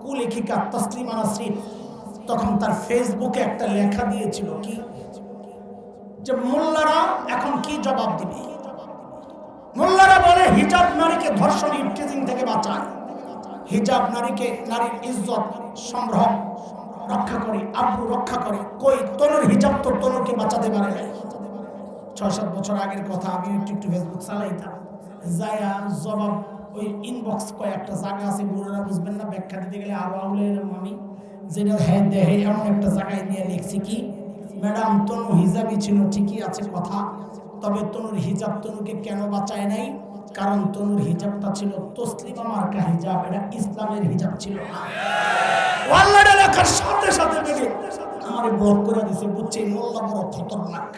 কুলেখিকা তসলিমা নাসরিন তখন তার ফেসবুকে একটা লেখা দিয়েছিল কি, যে মোল্লারা এখন কি জবাব দিবে। মোল্লারা বলে হিজাব নারীকে ধর্ষণ ইফটিজিং থেকে বাঁচায়, হিজাব নারীকে, নারীর ইজ্জত সম্ভ্রম রক্ষা করে, আব্রু রক্ষা করে। কই তনুর হিজাব তো তনুকে বাঁচাতে পারে নাই। 6-7 বছর আগের কথা। আমি একটু ফেসবুক চালাইতাম, যায়া জবাব ওই ইনবক্স কয়েকটা জায়গা আছে, বুড়োরা বুঝবেন না, ব্যাখ্যা দিতে গেলে আরো আউলে আমি যেটা হ্যাঁ দেহে এমন একটা জায়গায় নিয়ে লিখছি কি, ম্যাডাম তনু হিজাবি ছিল ঠিকই আছে কথা, তবে তনুর হিজাব তনুকে কেন বাঁচায় নাই? কারণ তনুর হিজাবটা ছিল তসলিমা মার্কা হিজাব, এটা ইসলামের হিজাব ছিল না। ওয়াল্লাহর লেখার সাথে সাথে বেগে আমারে ব্লক করে দিয়েছে, বুঝছে মোল্লা বড় খতরনাক।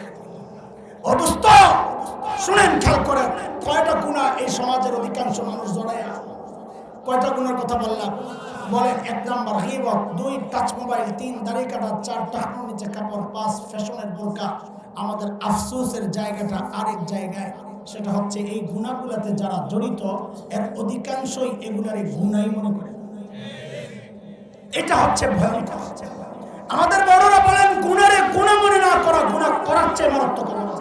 অবস্থ শুনেন, খেয়াল করেন, কয়টা গুনাহ এই সমাজের অধিকাংশ মানুষ জড়ায়া। কয়টা গুনার কথা বললাম? বলেন 1 নাম্বার গীবত, 2 টাচ মোবাইল, 3 দাড়ি কাটা, 4 টাকনোর নিচে কাপড়, 5 ফ্যাশনের বোরকা। আমাদের আফসোসের জায়গাটা আরেক জায়গায়, সেটা হচ্ছে এই গুনাহগুলোতে যারা জড়িত এর অধিকাংশই এগুলারে গুনাহই মনে করে। এটা হচ্ছে ভয়ঙ্কর। আমাদের বড়রা বলেন গুনারে গুনাহ মনে না করা গুনাহ করার চেয়ে মারাত্মক অপরাধ।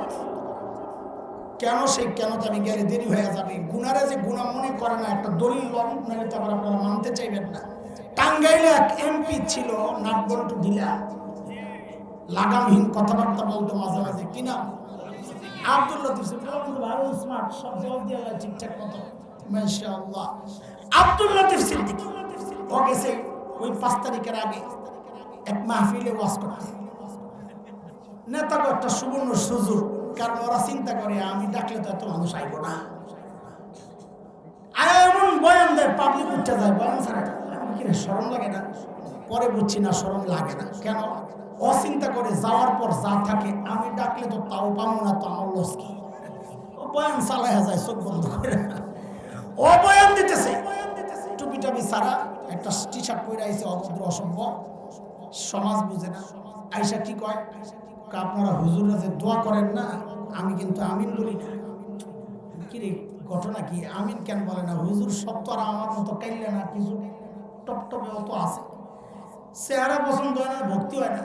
কেন? সেই কেনতে আমি গেলে দেরি হয়ে যাবে। গুনারে যে গুনাহ মনে করে না, একটা দলিল লন, নাহলে তো আবার আপনারা মানতে চাইবেন না। টাঙ্গাইলে এক এমপি ছিল, নাটবল্টু ঢিলা, লাগামহীন কথাবার্তা বলতো মাঝে মাঝে, কিনা আব্দুল লতিফ ভালো স্মার্ট, সব জবাব দিয়ে ঠিকঠাক মতো, মাশাআল্লাহ। আব্দুল লতিফ সিদ্দিকী ও গেছে ওই 5 তারিখের আগে এক মাহফিলে ওয়াজ করতে। নেতাকে একটা সুবর্ণ সুযোগ, কারণ ওরা চিন্তা করে আমি ডাকলে তো এত মানুষ আইব না, এমন বয়ান দেয় পাবলিক উঠতে যায়, বয়ান ছাড়া কিনা শরম লাগে না? পরে বুঝছি না শরম লাগে না কেন, অচিন্তা করে যাওয়ার পর যা থাকে, আমি ডাকলে তো তাও পাবো না, তো আমার লস কি? ও বয়ান চালাইয়া যায় চোখ বন্ধ করে, ও বয়ান দিতেছে টুপি টাপি ছাড়া, একটা টি শার্ট পরে আইসে, অভদ্র অসভ্য, সমাজ বুঝে না। আইসা কি কয়, আপনারা হুজুররা যে দোয়া করেন না, আমি কিন্তু আমিন বলি না। কি রে ঘটনা কি? আমিন কেন বলে না? হুজুর সব তো আর আমার মতো কাইলে না, কিছু টপটপে অত আছে, চেহারা পছন্দ হয় না, ভক্তি হয় না।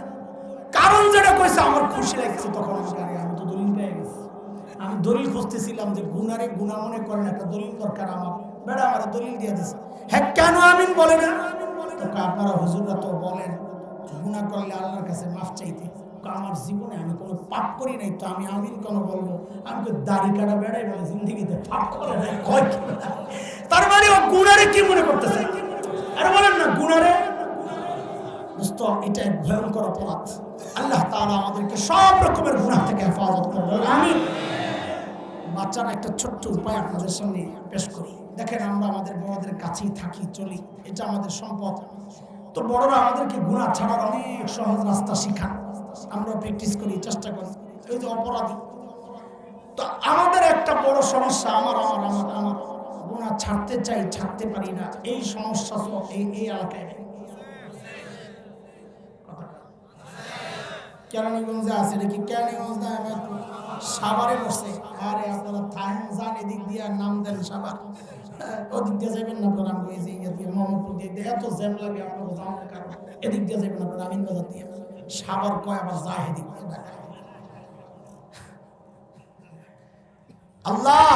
কারণ যেটা কইছে আমার খুশি লাগছে, তখন আমি তো দলিল পেয়ে গেছি। আমি দলিল খুঁজতেছিলাম যে গুনারে গুনাহ মনে করেন, একটা দলিল দরকার আমার, বেড়া আমার দলিল দিয়ে দিছে। হ্যাঁ কেন আমিন বলে না? আপনারা হুজুররা তো বলেন গুনাহ করলে আল্লাহর কাছে মাফ চাইতে, আমার জীবনে আমি কোনো পাপ করি নাই, তো আমি আমিন কেন বলবো? আমি তো দাড়ি কাটা বেড়াই বলে জিন্দিগিতে পাপ করে নাই, কয় কি? তার মানে ও গুনারে কি মনে করতেছে? আরে বলেন না গুনারে, দোস্ত এটা এক ভয়ঙ্কর অপরাধ। আল্লাহ তাআলা আমাদেরকে সব রকমের গুনাহ থেকে হেফাজত করবেন, আমিন। বাচ্চার একটা ছোট্ট উপায় আপনাদের সামনে পেশ করি। দেখেন, আমরা আমাদের বড়দের কাছেই থাকি, চলি, এটা আমাদের সম্পদ। তো বড়রা আমাদেরকে গুনাহ ছাড়ার অনেক সহজ রাস্তা শিখান, আমরা প্র্যাকটিস করি, চেষ্টা করি। এই যে অপরাধী, তো আমাদের একটা বড় সমস্যা, আমার আমার আমার আমার গুনাহ ছাড়তে চাই, ছাড়তে পারি না। এই সমস্যা তো এই এলাকায় কেরানীগঞ্জে আছে নাকি? কেরানীগঞ্জ না, আমি সাভারে বসে। আরে আপনারা থাইন যান, এদিক দিয়ে নাম দেন সাভার, ওদিক দিয়ে যাবেন না আপনারা, আমি যে ইয়ে দিয়ে মোহাম্মদপুর দিয়ে এত জ্যাম লাগে আপনার যাওয়ার কারণ, এদিক দিয়ে যাবেন আপনারা, আমিন বাজার দিয়ে। সাভার কয় আবার যায় এদিক দিয়ে ঢাকা। আল্লাহ,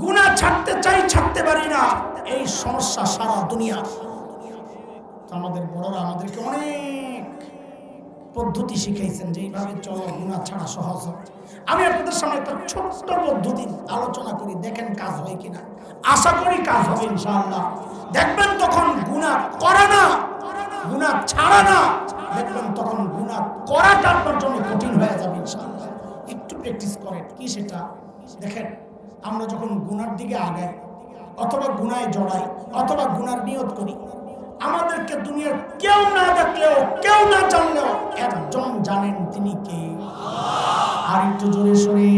গুনাহ ছাড়তে চাই, ছাড়তে পারি না, এই সমস্যা সারা দুনিয়া। আমাদের বড়রা আমাদেরকে অনেক পদ্ধতি শিখাইছেন যে এইভাবে চলো, গুনাহ ছাড়া সহজ হবে। আমি আপনাদের সামনে একটা ছোট্ট পদ্ধতি আলোচনা করি, দেখেন কাজ হয় কিনা। আশা করি কাজ হবে ইনশাআল্লাহ। দেখবেন তখন গুনাহ করে না, গুনাহ ছাড়া না, দেখবেন তখন গুনাহ করাটা আপনার জন্য কঠিন হয়ে যাবে ইনশাআল্লাহ। একটু প্র্যাকটিস করেন। কি সেটা? দেখেন, আমরা যখন গুনার দিকে আগাই অথবা গুনায় জড়াই অথবা গুনার নিয়ত করি, আমাদেরকে দুনিয়ার কেউ না দেখলেও কেউ না জানলেও একজন জানেন, তিনি কে? আর একটু জোরে সরে।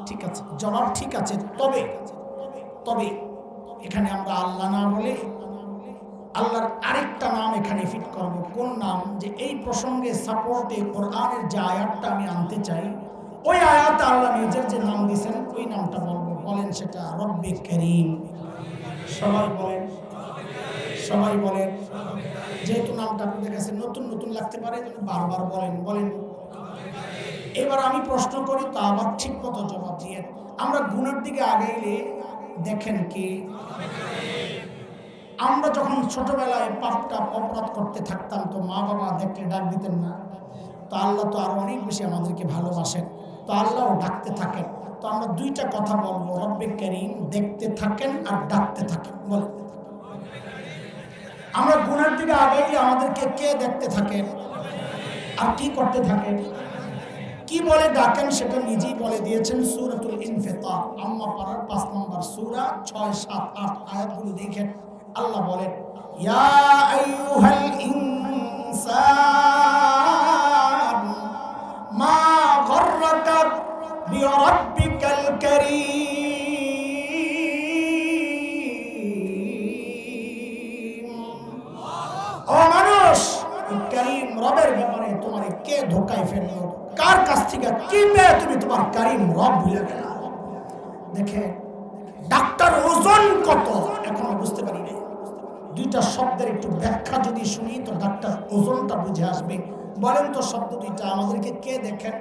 ঠিক আছে, জবাব ঠিক আছে। তবে তবে এখানে আমরা আল্লাহ না বলে আল্লাহর আরেকটা নাম এখানে ফিট করব। কোন নাম? যে এই প্রসঙ্গে সাপোর্টে কোরআনের যে আয়াতটা আমি আনতে চাই, ওই আয়াতে আল্লাহ নিজের যে নাম দিয়েছেন ওই নামটা বলবো। বলেন সেটা রব্বে করিম। সবাই বলেন, সবাই বলেন। যেহেতু নামটা আপনাদের কাছে নতুন নতুন লাগতে পারে, বারবার বলেন বলেন। এবার আমি প্রশ্ন করি, তা আবার ঠিক মতো জবাব দিয়ে। আমরা গুনার দিকে আগাইলে দেখেন কি, আমরা যখন ছোটবেলায় পাপটা অপরাধ করতে থাকতাম তো মা বাবা দেখলে ডাক দিতেন না। তো আল্লাহ তো আরো অনেক বেশি আমাদেরকে ভালোবাসেন, তো আল্লাহও ডাকতে থাকেন। তো আমরা দুইটা কথা বলবো, রব্বে কারীম, দেখতে থাকেন আর ডাকতে থাকেন। বল, আমরা গুনার দিকে আগাইলে আমাদেরকে কে দেখতে থাকেন আর কি করতে থাকেন? কি বলে ডাকেন সেটা নিজেই বলে দিয়েছেন সূরাতুল ইনফিতার, আম্মা পারার 5 নম্বর সূরা, 6, 7, 8 আয়াতগুলো দেখেন। আল্লাহ বলেন, ইয়া আইয়ুহাল ইনসান মা গররাকা বিরাব্বিকাল কারীম। ও মানুষ, কারীম রবের ব্যাপারে তোমার কে ধোঁকায় ফেললো? কার কাছ থেকে কি পেয়ে তুমি তোমার কারীম রব ভুলে গেলা? দেখে ডাক্তার ওজন কত এখনো বুঝতে পারি না। দুইটা শব্দের একটু ব্যাখ্যা যদি শুনি তো ডাক্তার ওজনটা বুঝে আসবে। বলেন তো শব্দ দুইটা আমাদেরকে কে দেখেন?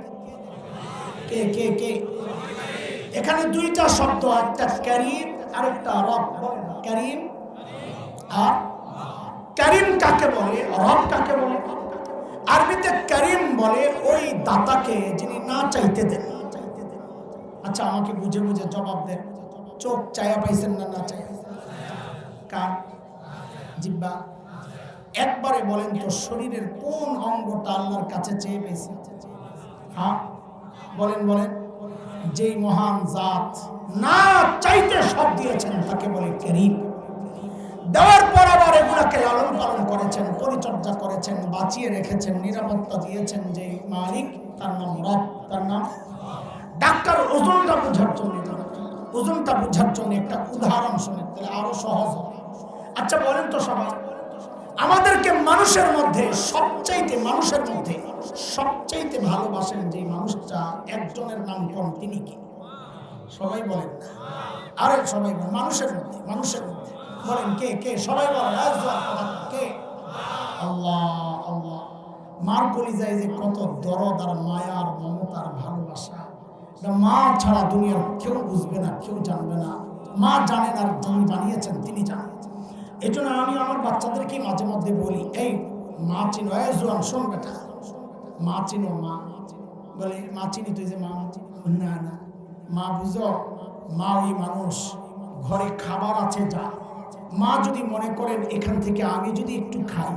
কে কে কে? এখানে দুইটা শব্দ, একটা কারীম আর একটা রব। বলেন কারীম আর কারীম কাকে বলে, রব কাকে বলে? আরবিতে কারীম বলে ওই দাতাকে যিনি না চাইতে দেন। আচ্ছা আমাকে বুঝে বুঝে জবাব দেন। চোখ চায়া পাইছেন না? না চাই। কান, জিহ্বা। একবারে বলেন তো শরীরের কোন অঙ্গটা আল্লাহর কাছে চেয়ে পেয়েছে? হ্যাঁ বলেন বলেন। যেই মহান জাত না চাইতে সব দিয়েছেন তাকে বলে কারীম। দেওয়ার পর আবার এগুলাকে লালন পালন করেছেন, পরিচর্যা করেছেন, বাঁচিয়ে রেখেছেন, নিরাপত্তা দিয়েছেন যে মালিক, তার নাম রব, তার নাম। ডাক্তার ওজনটা বোঝার জন্য, ওজনটা বোঝার জন্য একটা উদাহরণ শুনে তাহলে আরো সহজ হবে। আচ্ছা বলেন তো সবাই, আমাদেরকে মানুষের মধ্যে সবচাইতে ভালোবাসেন যে মানুষটা, একজনের নাম কোন? তিনি কি? সবাই বলেন। আরে সবাই বলেন। মানুষের মধ্যে বলেন কে কে? সবাই বলেন কে? আল্লাহ। আল্লাহ। মার কলিজায় যে কত দরদ আর মায়া আর মমতার ভালোবাসা, মা ছাড়া দুনিয়ার কেউ বুঝবে না, কেউ জানবে না। মা জানেন আর যিনি বানিয়েছেন তিনি জানেন। এই জন্য আমি আমার বাচ্চাদেরকে মাঝে মধ্যে বলি, এই মা চিনো, এই জোয়ান শোন বেটা, মা চিনো? মা বলে মা চিনি। তুই যে মা না না, মা বুঝো, মা ওই মানুষ, ঘরে খাবার আছে যা, মা যদি মনে করেন এখান থেকে আমি যদি একটু খাই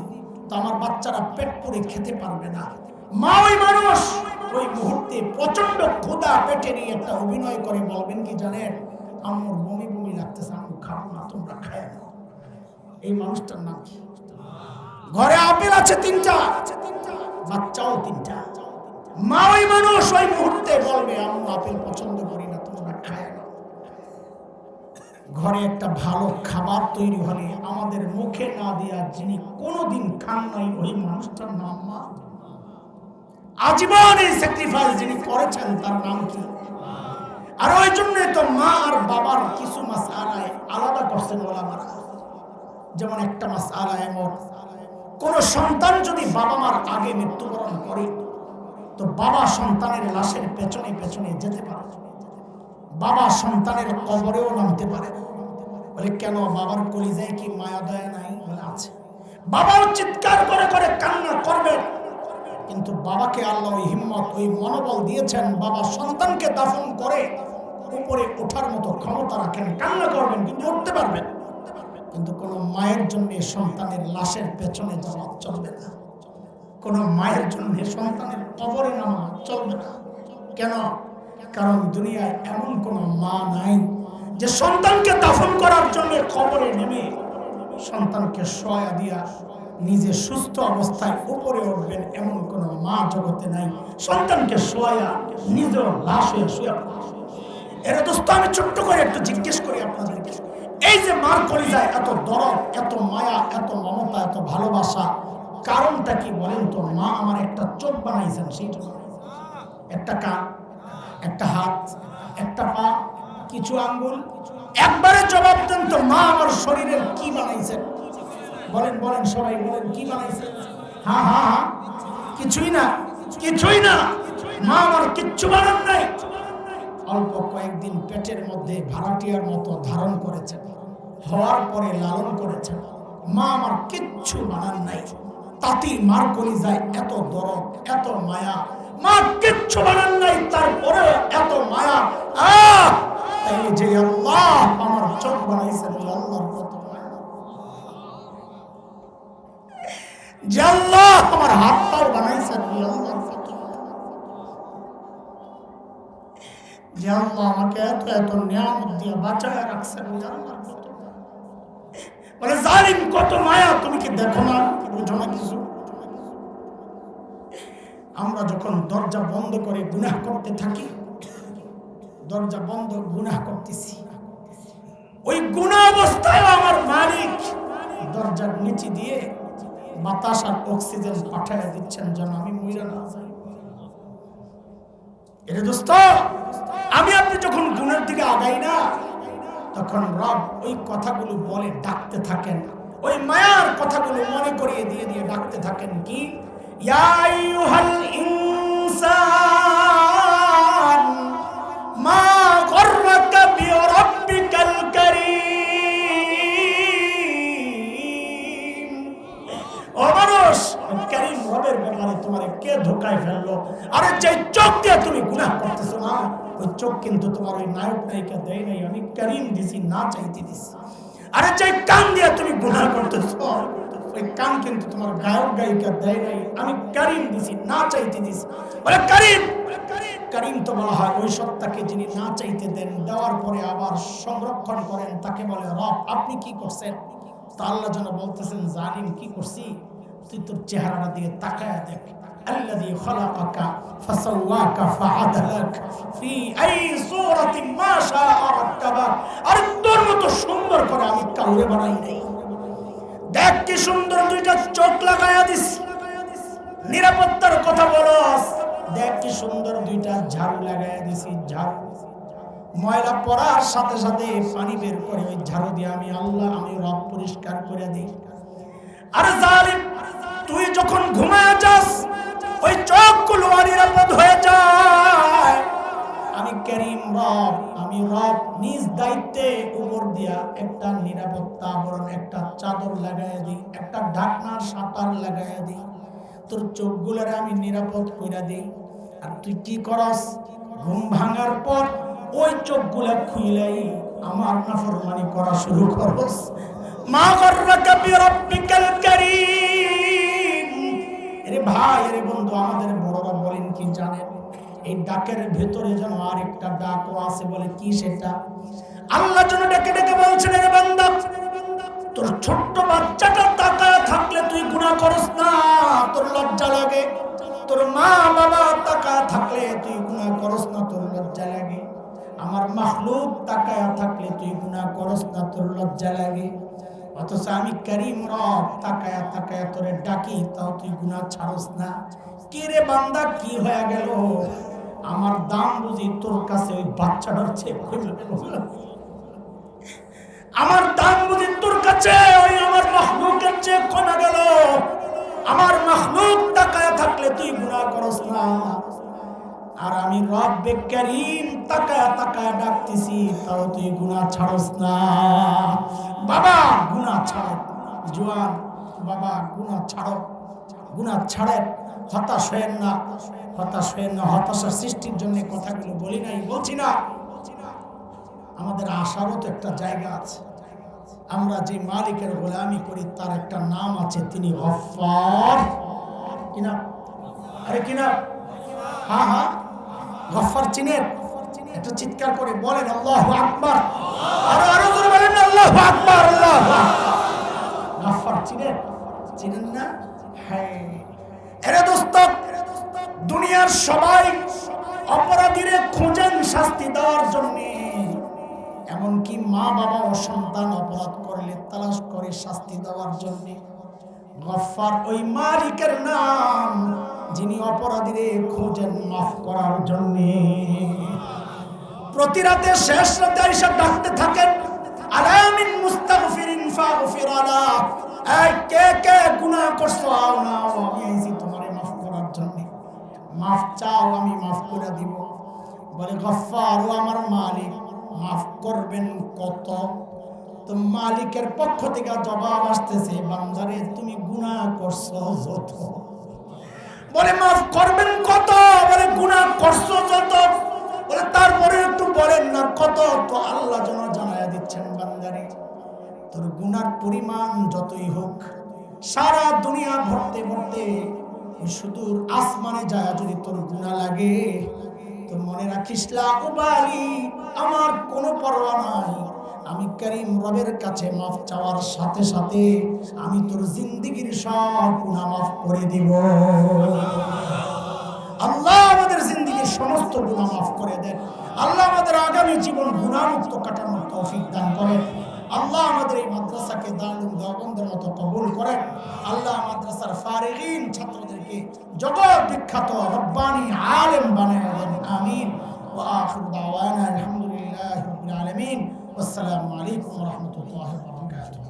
তো আমার বাচ্চারা পেট পুরে খেতে পারবে না, মা ওই মানুষ। ওই মুহূর্তে প্রচন্ড ক্ষুধা পেটে নিয়ে একটা অভিনয় করে বলবেন কি জানেন, আমার বমি বমি লাগতেছে, আমি খাবো না, তোমরা খায় না। এই মানুষটার নাম কি? ঘরে আপেল আছে 3টা, বাচ্চাও 3টা, মা ওই মানুষ ওই মুহূর্তে বলবে আমি আপেল পছন্দ করি না, তোমরা খায় না। ঘরে একটা ভালো খাবার তৈরি হলে আমাদের মুখে না দিয়া যিনি কোনোদিন খান নাই ওই মানুষটার নাম মা। আজীবন এই স্যাক্রিফাইস যিনি করেছেন তার নাম কি? আর ওই জন্যই তো মা আর বাবার কিছু মাসআলায় আলাদা করছেন ওলামারা। যেমন একটা মাসআলা এমন, কোন সন্তান যদি বাবা মার আগে মৃত্যুবরণ করে তো বাবা সন্তানের লাশের পেছনে পেছনে যেতে পারে, বাবা সন্তানের কবরেও নামতে পারে। বলে কেন? বাবার কলিজায় কি মায়া দয়া নাই? বলে আছে। বাবাও চিৎকার করে করে কান্না করবে, কিন্তু বাবাকে আল্লাহ ওই হিম্মত, ওই মনোবল দিয়েছেন, বাবা সন্তানকে দাফন করে উপরে ওঠার মতো ক্ষমতা রাখেন, কান্না করবেন কিন্তু উঠতে পারবেন। কিন্তু কোনো মায়ের জন্য সন্তানের লাশের পেছনে যাওয়া চলবে না, কোনো মায়ের জন্য সন্তানের কবরে নামা চলবে না। কেন? কারণ দুনিয়ায় এমন কোনো মা নাই যে সন্তানকে দাফন করার জন্য কবরে নেমে সন্তানকে সয়া দিয়া নিজে সুস্থ অবস্থায় উপরে উঠবেন, এমন কোন মা জগতে নাই। সন্তানকে শোয়া নিজের লাশ হয়ে শুয়ে। এর দোস্ত আমি ছোট্ট করে একটু জিজ্ঞেস করি আপনাদেরকে, এই যে মার কলিজায় এত দরদ, এত মায়া, এত মমতা, এত ভালোবাসা, কারণটা কি বলেন তো? মা আমার একটা চোখ বানাইছেন, সেই একটা কান, একটা হাত, একটা পা, কিছু আঙ্গুল। একবারে জবাব দেন তো, মা আমার শরীরের কি বানাইছেন? বলেন বলেন, সবাই বলেন, কি বানাইছেন? হ্যাঁ হ্যাঁ হ্যাঁ, কিছুই না, কিছুই না। মা আমার কিচ্ছু বানান নাই। অল্প কয়েকদিন পেটের মধ্যে ভাড়াটিয়ার মতো ধারণ করেছেন, হওয়ার পরে লালন করেছেন। মা আমার কিচ্ছু বানান নাই, তাতেই মার কলিজায় এত দরদ, এত মায়া। মা কিচ্ছু বানান নাই, তারপরে এত মায়া। এই যে আল্লাহ আমার চোখ বানাইছেন, আল্লাহর কত মায়া। যে আল্লাহ আমার হাত পাও বানাইছেন, আল্লাহর কত মায়া। যে আল্লাহ আমাকে এত এত নিয়ামত দিয়ে বাঁচায় রাখছেন, আল্লাহর কত মায়া। বলে জালিম কত মায়া, তুমি কি দেখো না, বুঝো না কিছু? আমরা যখন দরজা বন্ধ করে গুনাহ করতে থাকি, দরজা বন্ধ, গুনাহ করতেছি, ওই গুনাহ অবস্থায় আমার মালিক দরজার নিচে দিয়ে বাতাস আর অক্সিজেন পাঠায় দিচ্ছেন যেন আমি মইরা না যাই। এরে দোস্ত, আমি আপনি যখন গুনাহের দিকে আগাই না, তখন রব ওই কথাগুলো বলে ডাকতে থাকেন, ওই মায়ার কথাগুলো মনে করিয়ে দিয়ে দিয়ে ডাকতে থাকেন। কি? ইয়া আইয়ুহাল ইনসান মা গররাকা বিরাব্বিকাল কারীম। ও মানুষ, কারীম রবের ব্যাপারে তোমারে কে ধোঁকায় ফেললো? আরে যে চোখ দিয়ে তুমি গুনাহ করতেছো না, ওই চোখ কিন্তু তোমার ওই নায়ক নায়িকা দেয় নাই, আমি কারীম দিছি, না চাইতে দিছি। আরে যে কান দিয়ে তুমি গুনাহ করতেছো, ওই কান কিন্তু তোমার গায়ক গায়িকা দেয় নাই, আমি কারীম দিছি, না চাইতে দিছি। বলে কারীম, কারীম তো বলা হয় ওই সত্তাকে যিনি না চাইতে দেন, দেওয়ার পরে আবার সংরক্ষণ করেন, তাকে বলে রব। আপনি কি করছেন? তা আল্লাহ যেন বলতেছেন, জালিম কি করছি? তুই তোর চেহারাটা দিয়ে তাকায়া দেখ। আল্লাযী খালাকাকা ফাসাওয়াকা ফাআদালাক ফি আই সূরাতিন মা শাআ রাক্কাবাক। আরে তোর মতো সুন্দর করে আমি কাউরে বানাই নাই। দেখ কি সুন্দর দুইটা চোখ লাগায়া দিস, নিরাপত্তার কথা বলস। দেখ কি সুন্দর দুইটা ঝাড়ু লাগায়া দিছি, ঝাড়ু। ময়লা পড়ার সাথে সাথে পানি বের করে ওই ঝাড়ু দিয়ে আমি আল্লাহ, আমি রব পরিষ্কার করে দিই। আরে জালিম, তুই যখন ঘুমায় যাস, ওই চোখগুলো নিরাপদ হয়ে যায়। আমি কারীম রব, আমি রব নিজ দায়িত্বে উপর দিয়া একটা নিরাপত্তা আবরণ, একটা চাদর লাগাইয়া দিই, একটা ঢাকনার শাটার লাগাইয়া দিই, তোর চোখগুলোরে আমি নিরাপদ কইরা দিই। আর তুই কি করস? ঘুম ভাঙার পর ওই চোখগুলা খুইলাই আমার নাফরমানি করা শুরু করস। মা গররাকা বিরাব্বিকাল কারীম। আরে ভাই, আরে বন্ধু, আমাদের বড়রা বলেন কি জানেন? এই ডাকের ভেতরে যেন আরেকটা ডাকও আছে। বলে কি সেটা? আল্লাহ যেন ডেকে ডেকে বলছেন, রে বান্দা, তোর ছোট্ট বাচ্চাটা তাকায় থাকলে তুই গুনাহ করস না, তোর লজ্জা লাগে। তোর মা বাবা তাকায় থাকলে তুই গুনাহ করস না, তোর লজ্জা লাগে। আমার মাখলুক তাকায় থাকলে তুই গুনাহ করস না, তোর লজ্জা লাগে। অথচ আমি কারীম রব তাকায়া তাকায়া তোরে ডাকি, তাও তুই গুনাহ ছাড়স না। কি রে বান্দা, কি হয়ে গেল? আমার দাম বুঝি তোর কাছে ওই বাচ্চাটার চেয়ে কমে গেল? আমার দাম বুঝি তোর কাছে ওই আমার মাখলুকের চেয়ে কমে গেল? আমার মাখলুক তাকায়া থাকলে তুই গুনাহ করস না, আর আমি রব্বে কারীম তাকায়া তাকায়া ডাকতেছি, তাও তুই গুনাহ ছাড়স না। বাবা, গুনাহ ছাড়। জোয়ান, বাবা গুনাহ ছাড়ো, গুনাহ ছাড়েন, হতাশ হয়েন না, হতাশ হয়েন না। হতাশার সৃষ্টির জন্য কথাগুলো বলি নাই, বলছি না। আমাদের আশারও তো একটা জায়গা আছে। আমরা যে মালিকের গোলামি করি তার একটা নাম আছে, তিনি গফফার। কিনা? আরে কিনা? হ্যাঁ হ্যাঁ, গফফার চিনেন? একটা চিৎকার করে বলেন আল্লাহু আকবার। আরো আরো জোরে বলেন আল্লাহু আকবার, আল্লাহু আকবার। গফফার চিনেন? চিনেন না? হ্যাঁ। এরে দোস্ত, দুনিয়ার সবাই অপরাধীরে খোঁজেন শাস্তি দেওয়ার জন্য, এমনকি মা বাবা ও সন্তান অপরাধ করলে তালাশ করে শাস্তি দেওয়ার জন্য। গফফার ওই মালিকের নাম যিনি অপরাধীরে খোঁজেন মাফ করার জন্য। প্রতি রাতে শেষ রাতে এসে ডাকতে থাকেন, আলামিন মুস্তাগফিরিন ফাগফির আলা। এই কে কে গুনাহ করছো, আও না, আমি আইছি তোমারে মাফ করার জন্য। মাফ চাও, আমি মাফ করে দিব। বলে গফফার, ও আমার মালিক, মাফ করবেন কত? তো মালিকের পক্ষ থেকে জবাব আসতেছে, বান্দারে তুমি গুনাহ করছো যত। বলে মাফ করবেন কত? বলে গুনাহ করছো যত। বলে তারপরে একটু বলেন না কত? তো আল্লাহ যেন জানায়া দিচ্ছেন, বান্দারে তোর গুনার পরিমাণ যতই হোক, সারা দুনিয়া ভরতে ভরতে সুদূর আসমানে যায় যদি তোর গুনাহ লাগে, তো মনে রাখিস লা উবালি, আমার কোনো পরোয়া নাই। আমি করিম রবের কাছে মাফ চাওয়ার সাথে সাথে আমি তোর জিন্দেগীর সব গুনাহ মাফ করে দিব। আল্লাহ আমাদের জিন্দেগীর সমস্ত গুনাহ মাফ করে দেন। আল্লাহ আমাদের আগামী জীবন গুনাহমুক্ত কাটানোর তৌফিক দান করেন। আল্লাহ আমাদের এই মাদ্রাসাকে দারুল দেওবন্দের মতো কবুল করেন। আল্লাহ মাদ্রাসার ফারিগিন ছাত্রদেরকে জগৎ বিখ্যাত রব্বানি আলেম বানায় দেন। আমিন। ওয়া আখিরু দাওয়ানা আলহামদুলিল্লাহি রাব্বিল আলামিন। আসসালামু আলাইকুম ওয়া রাহমাতুল্লাহি ওয়া বারাকাতুহু।